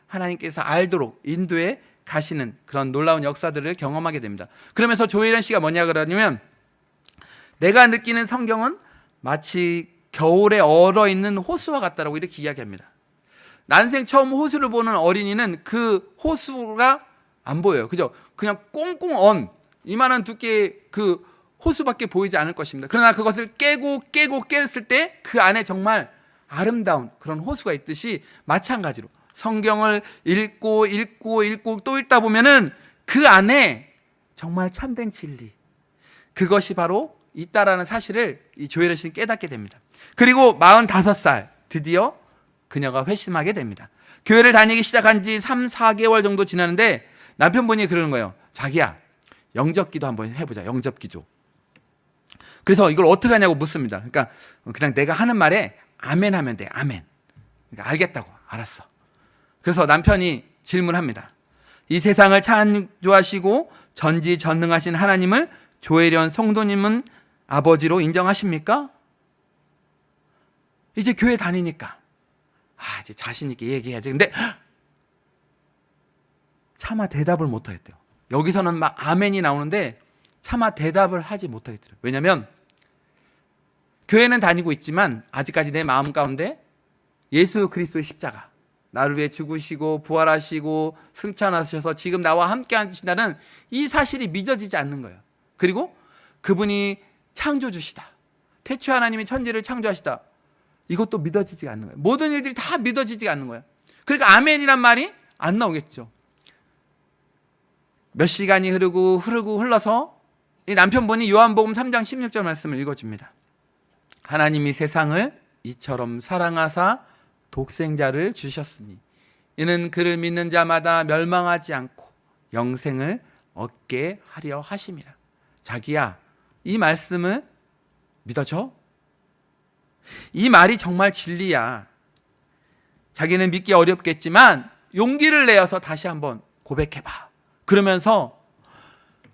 하나님께서 알도록 인도해 가시는 그런 놀라운 역사들을 경험하게 됩니다. 그러면서 조혜련 씨가 뭐냐 그러냐면, 내가 느끼는 성경은 마치 겨울에 얼어있는 호수와 같다라고 이렇게 이야기합니다. 난생 처음 호수를 보는 어린이는 그 호수가 안 보여요. 그죠? 그냥 꽁꽁 이만한 두께의 그 호수밖에 보이지 않을 것입니다. 그러나 그것을 깨고 깼을 때 그 안에 정말 아름다운 그런 호수가 있듯이, 마찬가지로 성경을 읽고 또 읽다 보면은 그 안에 정말 참된 진리, 그것이 바로 있다라는 사실을 이 조혜련 씨는 깨닫게 됩니다. 그리고 45살 드디어 그녀가 회심하게 됩니다. 교회를 다니기 시작한 지 3, 4개월 정도 지났는데 남편분이 그러는 거예요. 자기야, 영접기도 한번 해보자. 영접기도. 그래서 이걸 어떻게 하냐고 묻습니다. 그러니까 그냥 내가 하는 말에 아멘 하면 돼. 아멘. 그러니까 알겠다고. 알았어. 그래서 남편이 질문합니다. 이 세상을 창조하시고 전지전능하신 하나님을 조혜련 성도님은 아버지로 인정하십니까? 이제 교회 다니니까 이제 자신 있게 얘기해야지. 근데 차마 대답을 못 하겠대요. 여기서는 막 아멘이 나오는데 차마 대답을 하지 못하겠더라고요. 왜냐하면 교회는 다니고 있지만 아직까지 내 마음 가운데 예수 그리스도의 십자가, 나를 위해 죽으시고 부활하시고 승천하셔서 지금 나와 함께 하신다는 이 사실이 믿어지지 않는 거예요. 그리고 그분이 창조주시다, 태초에 하나님이 천지를 창조하시다, 이것도 믿어지지 않는 거예요. 모든 일들이 다 믿어지지 않는 거예요. 그러니까 아멘이란 말이 안 나오겠죠. 몇 시간이 흘러서 이 남편분이 요한복음 3장 16절 말씀을 읽어줍니다. 하나님이 세상을 이처럼 사랑하사 독생자를 주셨으니 이는 그를 믿는 자마다 멸망하지 않고 영생을 얻게 하려 하심이라. 자기야, 이 말씀을 믿어줘? 이 말이 정말 진리야. 자기는 믿기 어렵겠지만 용기를 내어서 다시 한번 고백해봐. 그러면서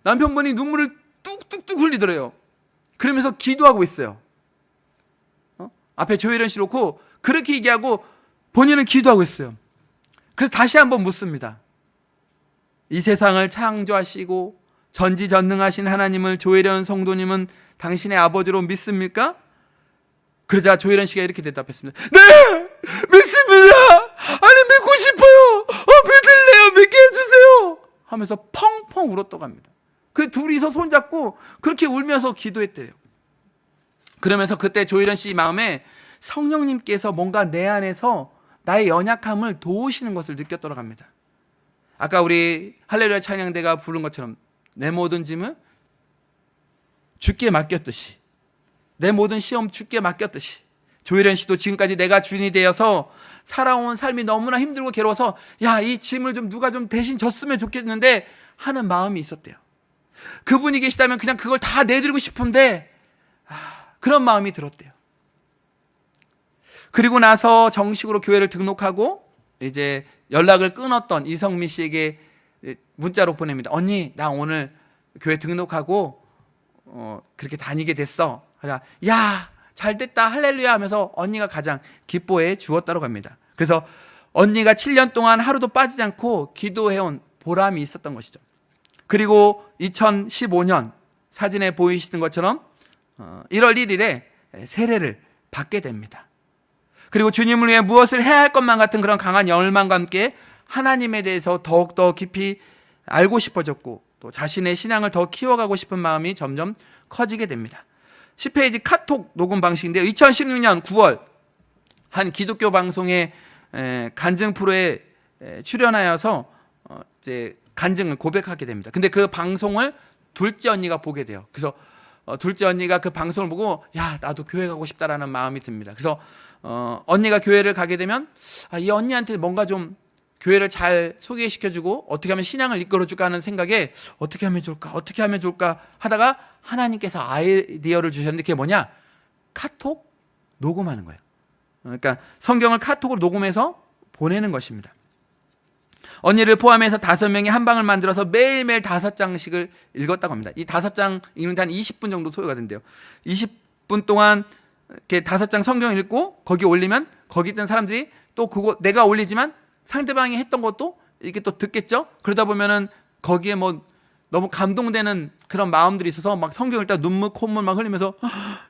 남편분이 눈물을 뚝뚝뚝 흘리더래요. 그러면서 기도하고 있어요. 앞에 조혜련 씨 놓고 그렇게 얘기하고 본인은 기도하고 있어요. 그래서 다시 한번 묻습니다. 이 세상을 창조하시고 전지전능하신 하나님을 조혜련 성도님은 당신의 아버지로 믿습니까? 그러자 조혜련 씨가 이렇게 대답했습니다. 네! 믿습니다! 아니 믿고 싶어요! 믿을래요! 믿게 해주세요! 하면서 펑펑 울었다고 합니다. 그 둘이서 손잡고 그렇게 울면서 기도했대요. 그러면서 그때 조혜련 씨 마음에 성령님께서 뭔가 내 안에서 나의 연약함을 도우시는 것을 느꼈더라고 합니다. 아까 우리 할렐루야 찬양대가 부른 것처럼 내 모든 짐을 주께 맡겼듯이, 내 모든 시험 주께 맡겼듯이 조혜련 씨도 지금까지 내가 주인이 되어서 살아온 삶이 너무나 힘들고 괴로워서 이 짐을 좀 누가 좀 대신 졌으면 좋겠는데 하는 마음이 있었대요. 그분이 계시다면 그냥 그걸 다 내드리고 싶은데 그런 마음이 들었대요. 그리고 나서 정식으로 교회를 등록하고 이제 연락을 끊었던 이성미 씨에게 문자로 보냅니다. 언니, 나 오늘 교회 등록하고 그렇게 다니게 됐어. 야, 잘 됐다, 할렐루야 하면서 언니가 가장 기뻐해 주었다고 합니다. 그래서 언니가 7년 동안 하루도 빠지지 않고 기도해온 보람이 있었던 것이죠. 그리고 2015년 사진에 보이시는 것처럼 1월 1일에 세례를 받게 됩니다. 그리고 주님을 위해 무엇을 해야 할 것만 같은 그런 강한 열망과 함께 하나님에 대해서 더욱더 깊이 알고 싶어졌고 또 자신의 신앙을 더 키워가고 싶은 마음이 점점 커지게 됩니다. 10페이지 카톡 녹음 방식인데요. 2016년 9월 한 기독교 방송의 간증 프로에 출연하여서 이제 간증을 고백하게 됩니다. 근데 그 방송을 둘째 언니가 보게 돼요. 그래서 둘째 언니가 그 방송을 보고 나도 교회 가고 싶다라는 마음이 듭니다. 그래서 언니가 교회를 가게 되면 이 언니한테 뭔가 좀 교회를 잘 소개시켜주고 어떻게 하면 신앙을 이끌어줄까 하는 생각에 어떻게 하면 좋을까 하다가 하나님께서 아이디어를 주셨는데 그게 뭐냐? 카톡 녹음하는 거예요. 그러니까 성경을 카톡으로 녹음해서 보내는 것입니다. 언니를 포함해서 5명이 한 방을 만들어서 매일매일 5장씩을 읽었다고 합니다. 이 5장 읽는데 한 20분 정도 소요가 된대요. 20분 동안 이렇게 5장 성경 읽고 거기 올리면 거기 있던 사람들이 또 그거 내가 올리지만 상대방이 했던 것도 이렇게 또 듣겠죠. 그러다 보면은 거기에 너무 감동되는 그런 마음들이 있어서 막 성경 읽다 눈물 콧물 막 흘리면서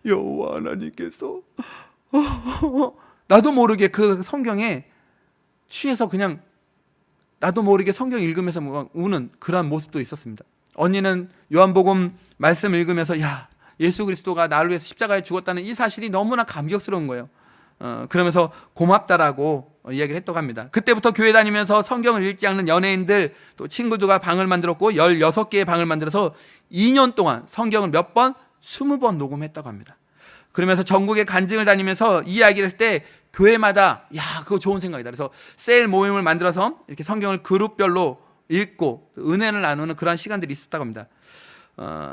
여호와 하나님께서 나도 모르게 그 성경에 취해서 그냥 나도 모르게 성경 읽으면서 막 우는 그런 모습도 있었습니다. 언니는 요한복음 말씀 읽으면서 예수 그리스도가 나를 위해서 십자가에 죽었다는 이 사실이 너무나 감격스러운 거예요. 그러면서 고맙다라고 이야기를 했다고 합니다. 그때부터 교회 다니면서 성경을 읽지 않는 연예인들 또 친구들과 방을 만들었고 16개의 방을 만들어서 2년 동안 성경을 몇 번 20번 녹음했다고 합니다. 그러면서 전국에 간증을 다니면서 이야기를 했을 때 교회마다 야 그거 좋은 생각이다. 그래서 셀 모임을 만들어서 이렇게 성경을 그룹별로 읽고 은혜를 나누는 그런 시간들이 있었다고 합니다.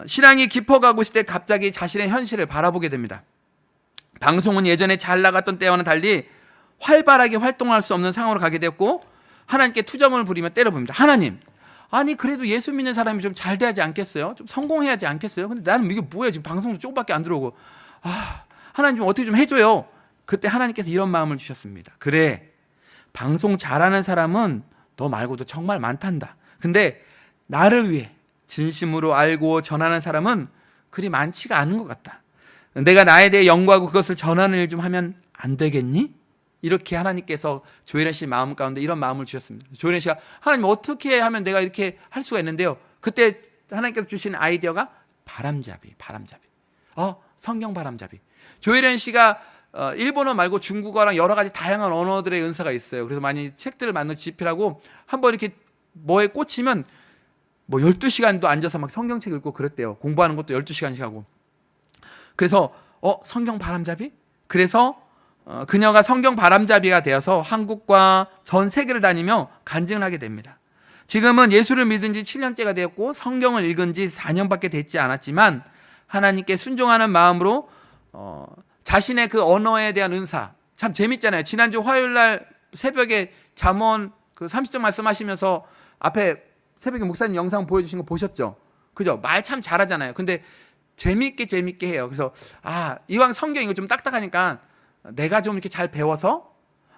신앙이 깊어가고 있을 때 갑자기 자신의 현실을 바라보게 됩니다. 방송은 예전에 잘 나갔던 때와는 달리 활발하게 활동할 수 없는 상황으로 가게 되었고 하나님께 투정을 부리며 때려봅니다. 하나님, 아니 그래도 예수 믿는 사람이 좀 잘 돼야지 않겠어요? 좀 성공해야지 않겠어요? 근데 나는 이게 뭐야? 지금 방송도 조금밖에 안 들어오고 하나님 좀 어떻게 좀 해줘요. 그때 하나님께서 이런 마음을 주셨습니다. 그래, 방송 잘하는 사람은 너 말고도 정말 많단다. 근데 나를 위해 진심으로 알고 전하는 사람은 그리 많지가 않은 것 같다. 내가 나에 대해 연구하고 그것을 전하는 일 좀 하면 안 되겠니? 이렇게 하나님께서 조혜련 씨 마음 가운데 이런 마음을 주셨습니다. 조혜련 씨가 하나님 어떻게 하면 내가 이렇게 할 수가 있는데요. 그때 하나님께서 주신 아이디어가 바람잡이. 성경 바람잡이. 조혜련 씨가 일본어 말고 중국어랑 여러 가지 다양한 언어들의 은사가 있어요. 그래서 많이 책들을 만들어 집필하고 한번 이렇게 뭐에 꽂히면 12시간도 앉아서 막 성경책 읽고 그랬대요. 공부하는 것도 12시간씩 하고. 그래서 성경 바람잡이? 그래서 그녀가 성경 바람잡이가 되어서 한국과 전 세계를 다니며 간증을 하게 됩니다. 지금은 예수를 믿은 지 7년째가 되었고 성경을 읽은 지 4년밖에 되지 않았지만 하나님께 순종하는 마음으로 자신의 그 언어에 대한 은사 참 재밌잖아요. 지난주 화요일 날 새벽에 잠언 그 30절 말씀하시면서 앞에 새벽에 목사님 영상 보여주신 거 보셨죠? 그죠? 말 참 잘하잖아요. 근데 재밌게 해요. 그래서 이왕 성경 이거 좀 딱딱하니까 내가 좀 이렇게 잘 배워서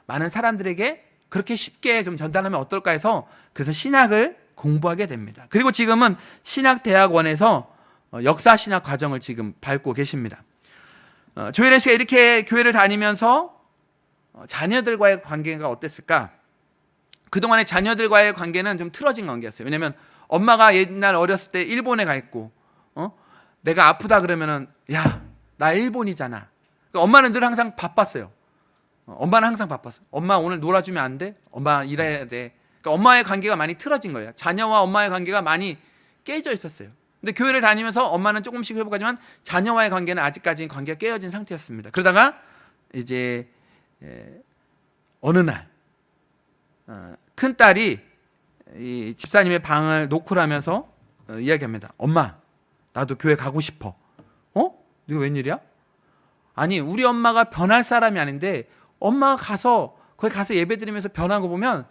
많은 사람들에게 그렇게 쉽게 좀 전달하면 어떨까 해서 그래서 신학을 공부하게 됩니다. 그리고 지금은 신학대학원에서 역사신학 과정을 지금 밟고 계십니다. 조혜련 씨가 이렇게 교회를 다니면서 자녀들과의 관계가 어땠을까? 그동안의 자녀들과의 관계는 좀 틀어진 관계였어요. 왜냐하면 엄마가 옛날 어렸을 때 일본에 가 있고 내가 아프다 그러면은 야, 나 일본이잖아. 그러니까 엄마는 늘 항상 바빴어요. 엄마는 항상 바빴어요. 엄마 오늘 놀아주면 안 돼? 엄마 일해야 돼. 그러니까 엄마의 관계가 많이 틀어진 거예요. 자녀와 엄마의 관계가 많이 깨져 있었어요. 근데 교회를 다니면서 엄마는 조금씩 회복하지만 자녀와의 관계는 아직까지 관계가 깨어진 상태였습니다. 그러다가 이제 어느 날 큰 딸이 이 집사님의 방을 노크를 하면서 이야기합니다. 엄마, 나도 교회 가고 싶어. 이거 웬일이야? 아니 우리 엄마가 변할 사람이 아닌데 엄마가 거기 가서 예배 드리면서 변한 거 보면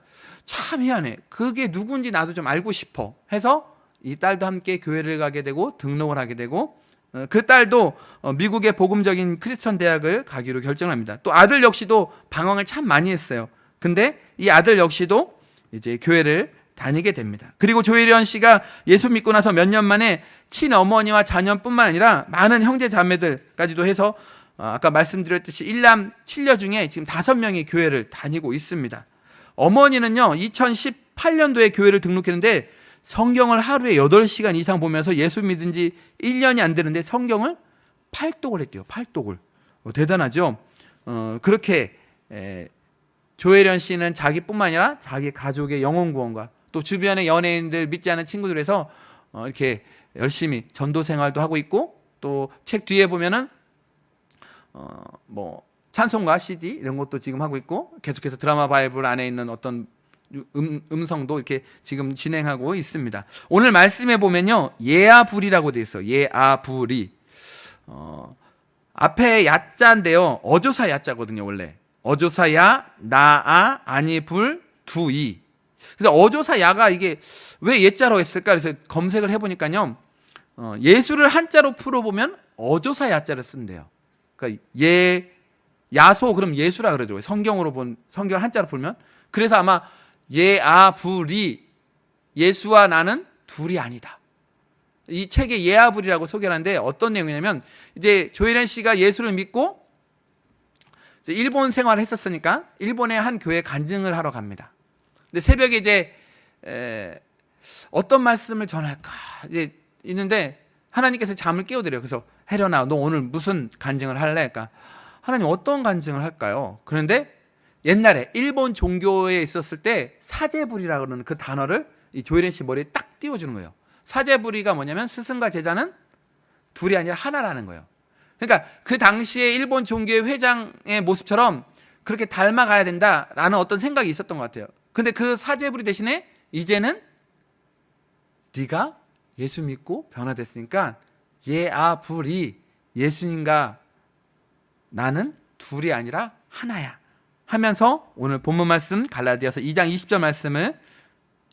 참 희한해. 그게 누군지 나도 좀 알고 싶어 해서 이 딸도 함께 교회를 가게 되고 등록을 하게 되고 그 딸도 미국의 복음적인 크리스천 대학을 가기로 결정합니다. 또 아들 역시도 방황을 참 많이 했어요. 근데 이 아들 역시도 이제 교회를 다니게 됩니다. 그리고 조혜련 씨가 예수 믿고 나서 몇 년 만에 친어머니와 자녀뿐만 아니라 많은 형제 자매들까지도 해서 아까 말씀드렸듯이 1남 7녀 중에 지금 5명이 교회를 다니고 있습니다. 어머니는요 2018년도에 교회를 등록했는데 성경을 하루에 8시간 이상 보면서 예수 믿은 지 1년이 안 되는데 성경을 8독을 했대요. 8독을. 대단하죠. 그렇게 조혜련 씨는 자기뿐만 아니라 자기 가족의 영혼 구원과 또 주변의 연예인들 믿지 않은 친구들에서 이렇게 열심히 전도 생활도 하고 있고 또 책 뒤에 보면은 찬송가 CD 이런 것도 지금 하고 있고 계속해서 드라마 바이블 안에 있는 어떤 음성도 이렇게 지금 진행하고 있습니다. 오늘 말씀에 보면요 예아불이라고 돼 있어요. 예아불이 앞에 야자인데요 어조사 야자거든요. 원래 어조사 야 나아 아니 불 두이. 그래서 어조사 야가 이게 왜 예자로 했을까? 그래서 검색을 해보니까요 예수를 한자로 풀어보면 어조사 야자를 쓴대요. 그러니까 야소 그럼 예수라 그러죠. 성경으로 본 성경 한자로 풀면. 그래서 아마 예아불이 예수와 나는 둘이 아니다. 이 책에 예아불이라고 소개를 하는데 어떤 내용이냐면 이제 조혜련 씨가 예수를 믿고 이제 일본 생활을 했었으니까 일본의 한 교회 간증을 하러 갑니다. 근데 새벽에 이제 어떤 말씀을 전할까 이제 있는데 하나님께서 잠을 깨워드려요. 그래서 혜련아 너 오늘 무슨 간증을 할래? 그러니까 하나님 어떤 간증을 할까요? 그런데 옛날에 일본 종교에 있었을 때 사제불이라고 그러는 그 단어를 이 조혜련 씨 머리에 딱 띄워주는 거예요. 사제불이가 뭐냐면 스승과 제자는 둘이 아니라 하나라는 거예요. 그러니까 그 당시에 일본 종교의 회장의 모습처럼 그렇게 닮아가야 된다라는 어떤 생각이 있었던 것 같아요. 근데 그 사제부리 대신에 이제는 네가 예수 믿고 변화됐으니까 예아불이 예수님과 나는 둘이 아니라 하나야 하면서 오늘 본문 말씀 갈라디아서 2장 20절 말씀을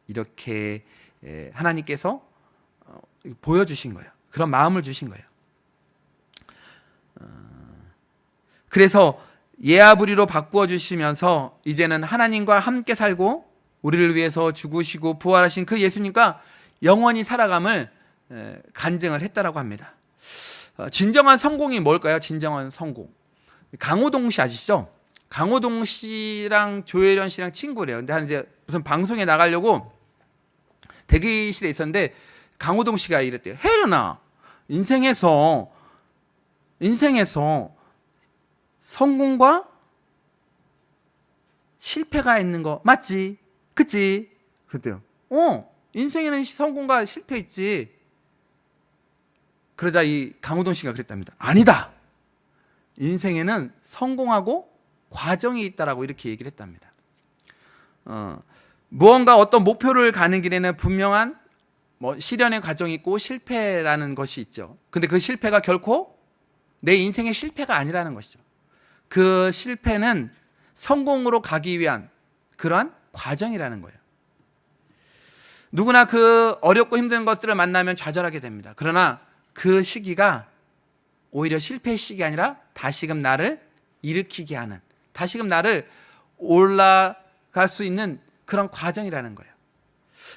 이렇게 하나님께서 보여주신 거예요. 그런 마음을 주신 거예요. 그래서 예아불이로 바꾸어 주시면서 이제는 하나님과 함께 살고 우리를 위해서 죽으시고 부활하신 그 예수님과 영원히 살아감을 간증을 했다라고 합니다. 진정한 성공이 뭘까요? 진정한 성공. 강호동 씨 아시죠? 강호동 씨랑 조혜련 씨랑 친구래요. 근데 한 이제 무슨 방송에 나가려고 대기실에 있었는데 강호동 씨가 이랬대요. 혜련아, 인생에서 성공과 실패가 있는 거 맞지? 그치? 그랬대요. 인생에는 성공과 실패 있지. 그러자 이 강호동 씨가 그랬답니다. 아니다. 인생에는 성공하고 과정이 있다라고 이렇게 얘기를 했답니다. 무언가 어떤 목표를 가는 길에는 분명한 실현의 과정이 있고 실패라는 것이 있죠. 근데 그 실패가 결코 내 인생의 실패가 아니라는 것이죠. 그 실패는 성공으로 가기 위한 그러한 과정이라는 거예요. 누구나 그 어렵고 힘든 것들을 만나면 좌절하게 됩니다. 그러나 그 시기가 오히려 실패의 시기가 아니라 다시금 나를 일으키게 하는, 다시금 나를 올라갈 수 있는 그런 과정이라는 거예요.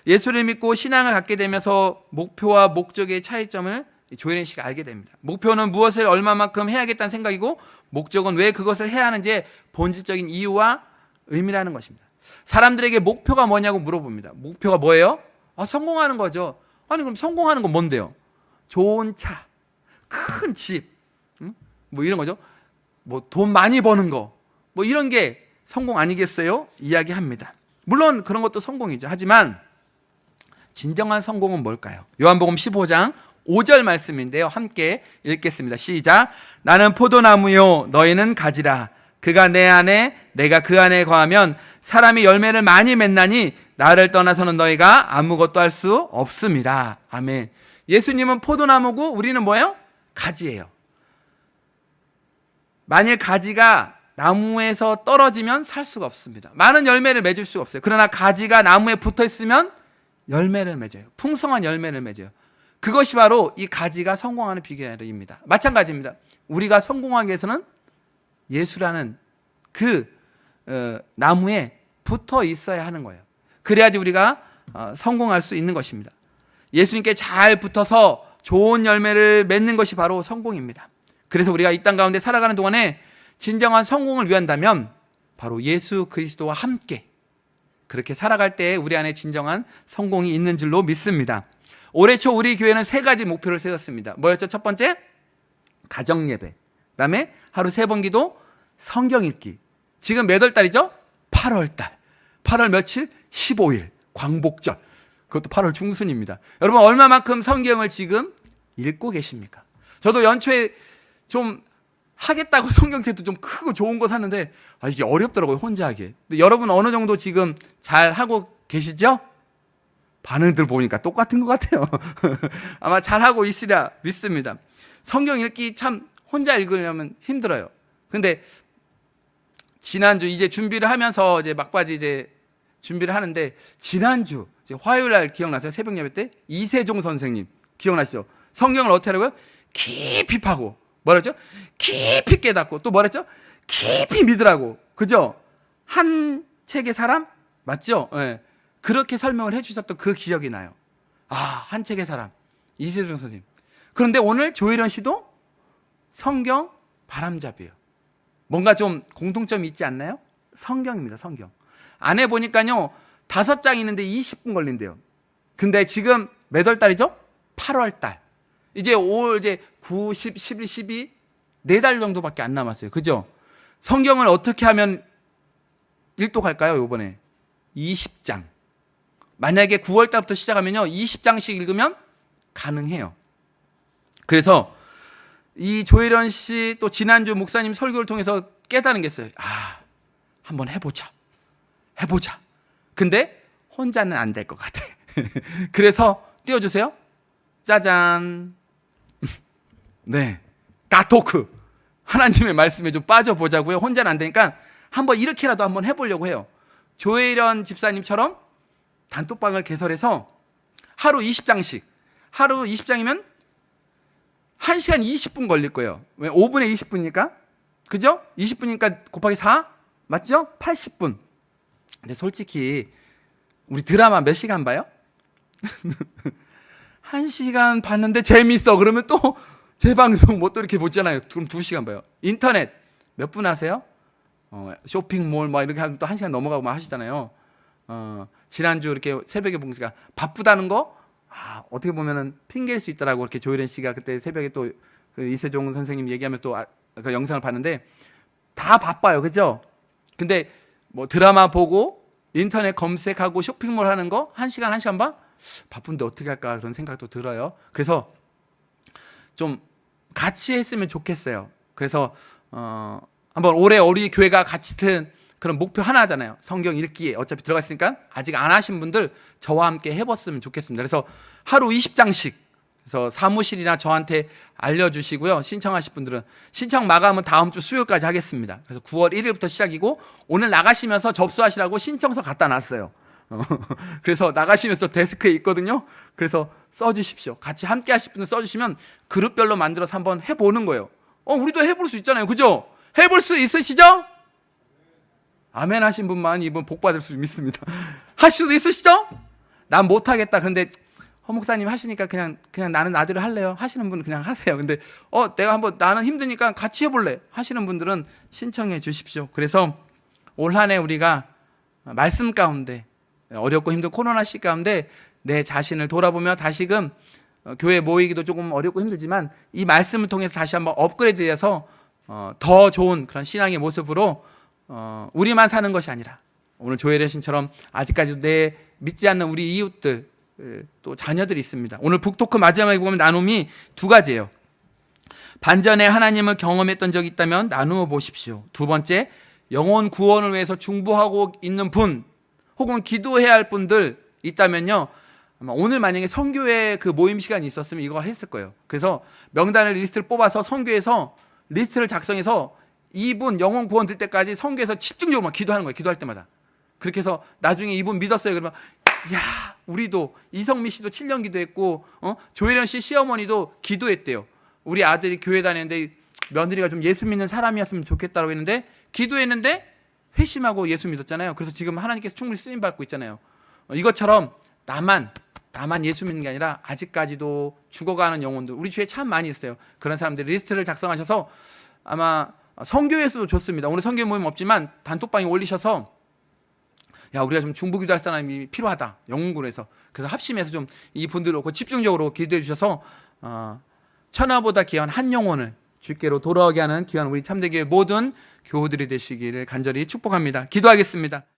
예수를 믿고 신앙을 갖게 되면서 목표와 목적의 차이점을 조혜련 씨가 알게 됩니다. 목표는 무엇을 얼마만큼 해야겠다는 생각이고 목적은 왜 그것을 해야 하는지의 본질적인 이유와 의미라는 것입니다. 사람들에게 목표가 뭐냐고 물어봅니다. 목표가 뭐예요? 성공하는 거죠. 아니 그럼 성공하는 건 뭔데요? 좋은 차, 큰 집, 뭐 이런 거죠. 뭐 돈 많이 버는 거, 뭐 이런 게 성공 아니겠어요? 이야기합니다. 물론 그런 것도 성공이죠. 하지만 진정한 성공은 뭘까요? 요한복음 15장 5절 말씀인데요. 함께 읽겠습니다. 시작. 나는 포도나무요 너희는 가지라. 그가 내 안에 내가 그 안에 거하면 사람이 열매를 많이 맺나니 나를 떠나서는 너희가 아무것도 할 수 없습니다. 아멘. 예수님은 포도나무고 우리는 뭐예요? 가지예요. 만일 가지가 나무에서 떨어지면 살 수가 없습니다. 많은 열매를 맺을 수가 없어요. 그러나 가지가 나무에 붙어 있으면 열매를 맺어요. 풍성한 열매를 맺어요. 그것이 바로 이 가지가 성공하는 비결입니다. 마찬가지입니다. 우리가 성공하기 위해서는 예수라는 그 나무에 붙어 있어야 하는 거예요. 그래야지 우리가 성공할 수 있는 것입니다. 예수님께 잘 붙어서 좋은 열매를 맺는 것이 바로 성공입니다. 그래서 우리가 이 땅 가운데 살아가는 동안에 진정한 성공을 위한다면 바로 예수 그리스도와 함께 그렇게 살아갈 때 우리 안에 진정한 성공이 있는 줄로 믿습니다. 올해 초 우리 교회는 3가지 목표를 세웠습니다. 뭐였죠? 첫 번째, 가정예배. 그다음에 하루 3번 기도, 성경 읽기. 지금 몇 월 달이죠? 8월 달. 8월 며칠? 15일. 광복절. 그것도 8월 중순입니다. 여러분 얼마만큼 성경을 지금 읽고 계십니까? 저도 연초에 좀 하겠다고 성경책도 좀 크고 좋은 거 샀는데 이게 어렵더라고요. 혼자 하기에. 근데 여러분 어느 정도 지금 잘 하고 계시죠? 반응들 보니까 똑같은 것 같아요. 아마 잘하고 있으리라 믿습니다. 성경 읽기 참 혼자 읽으려면 힘들어요. 근데 지난주 이제 준비를 하면서 이제 막바지 이제 준비를 하는데 지난주 이제 화요일 날 기억나세요? 새벽 예배 때 이세종 선생님 기억나시죠? 성경을 어떻게 하라고요? 깊이 파고 뭐랬죠? 깊이 깨닫고 또 뭐랬죠? 깊이 믿으라고. 그죠? 한 책의 사람? 맞죠? 네. 그렇게 설명을 해주셨던 그 기억이 나요. 한 책의 사람 이세종 선생님. 그런데 오늘 조혜련 씨도 성경 바람잡이에요. 뭔가 좀 공통점이 있지 않나요? 성경입니다. 성경. 안에 보니까요 5장 있는데 20분 걸린대요. 근데 지금 몇 월 달이죠? 8월 달. 이제 올 이제 9, 10, 11, 12 4달 정도밖에 안 남았어요. 그죠? 성경을 어떻게 하면 일독할까요? 이번에 20장. 만약에 9월 달부터 시작하면요 20장씩 읽으면 가능해요. 그래서 이 조혜련 씨 또 지난주 목사님 설교를 통해서 깨달은 게 있어요. 한번 해보자. 근데 혼자는 안 될 것 같아. 그래서 띄워주세요. 짜잔. 네, 가토크. 하나님의 말씀에 좀 빠져보자고요. 혼자는 안 되니까 한번 이렇게라도 한번 해보려고 해요. 조혜련 집사님처럼 단톡방을 개설해서 하루 20장씩, 하루 20장이면 1시간 20분 걸릴 거예요. 왜? 5분에 20분이니까. 그죠? 20분이니까 곱하기 4? 맞죠? 80분. 근데 솔직히 우리 드라마 몇 시간 봐요? 1시간 봤는데 재밌어. 그러면 또 재방송 뭐 또 이렇게 보잖아요. 그럼 2시간 봐요. 인터넷 몇 분 하세요? 쇼핑몰 뭐 이렇게 하면 또 1시간 넘어가고 막 하시잖아요. 지난주 이렇게 새벽에 본 제가 바쁘다는 거 어떻게 보면은 핑계일 수 있더라고. 이렇게 조혜련 씨가 그때 새벽에 또 그 이세종 선생님 얘기하면서 또 그 영상을 봤는데 다 바빠요. 그죠? 근데 뭐 드라마 보고 인터넷 검색하고 쇼핑몰 하는 거 1시간 반? 바쁜데 어떻게 할까 그런 생각도 들어요. 그래서 좀 같이 했으면 좋겠어요. 그래서 한번 올해 우리 교회가 같은 그런 목표 하나 하잖아요. 성경 읽기에 어차피 들어갔으니까 아직 안 하신 분들 저와 함께 해봤으면 좋겠습니다. 그래서 하루 20장씩 그래서 사무실이나 저한테 알려주시고요. 신청하실 분들은 신청 마감은 다음 주 수요일까지 하겠습니다. 그래서 9월 1일부터 시작이고 오늘 나가시면서 접수하시라고 신청서 갖다 놨어요. 그래서 나가시면서 데스크에 있거든요. 그래서 써주십시오. 같이 함께 하실 분들 써주시면 그룹별로 만들어서 한번 해보는 거예요. 우리도 해볼 수 있잖아요. 그죠? 해볼 수 있으시죠? 아멘 하신 분만 이분 복 받을 수 믿습니다. 하실 수도 있으시죠? 난 못하겠다. 그런데 허 목사님 하시니까 그냥 나는 나대로 할래요. 하시는 분은 그냥 하세요. 근데 내가 한번 나는 힘드니까 같이 해볼래 하시는 분들은 신청해 주십시오. 그래서 올 한 해 우리가 말씀 가운데 어렵고 힘든 코로나 시 가운데 내 자신을 돌아보며 다시금 교회 모이기도 조금 어렵고 힘들지만 이 말씀을 통해서 다시 한번 업그레이드해서 더 좋은 그런 신앙의 모습으로 우리만 사는 것이 아니라 오늘 조혜련 씨처럼 아직까지도 내 믿지 않는 우리 이웃들 또 자녀들이 있습니다. 오늘 북토크 마지막에 보면 나눔이 2가지예요. 반전에 하나님을 경험했던 적이 있다면 나누어 보십시오. 2번째, 영혼 구원을 위해서 중보하고 있는 분 혹은 기도해야 할 분들 있다면요. 아마 오늘 만약에 선교회 그 모임 시간이 있었으면 이걸 했을 거예요. 그래서 명단을 리스트를 뽑아서 선교에서 리스트를 작성해서 이분 영혼 구원 될 때까지 선교에서 집중적으로 기도하는 거예요. 기도할 때마다. 그렇게 해서 나중에 이분 믿었어요. 그러면 야, 우리도 이성미 씨도 7년 기도했고 조혜련 씨 시어머니도 기도했대요. 우리 아들이 교회 다니는데 며느리가 좀 예수 믿는 사람이었으면 좋겠다고 했는데 기도했는데 회심하고 예수 믿었잖아요. 그래서 지금 하나님께서 충분히 쓰임 받고 있잖아요. 이것처럼 나만 예수 믿는 게 아니라 아직까지도 죽어가는 영혼들 우리 주위에 참 많이 있어요. 그런 사람들 리스트를 작성하셔서 아마 선교에서도 좋습니다. 오늘 선교 모임 없지만 단톡방에 올리셔서 야, 우리가 좀 중보기도 할 사람이 필요하다. 영웅군에서. 그래서 합심해서 좀 이분들 오고 집중적으로 기도해 주셔서 천하보다 귀한 한 영혼을 주께로 돌아오게 하는 귀한 우리 참되교회 모든 교우들이 되시기를 간절히 축복합니다. 기도하겠습니다.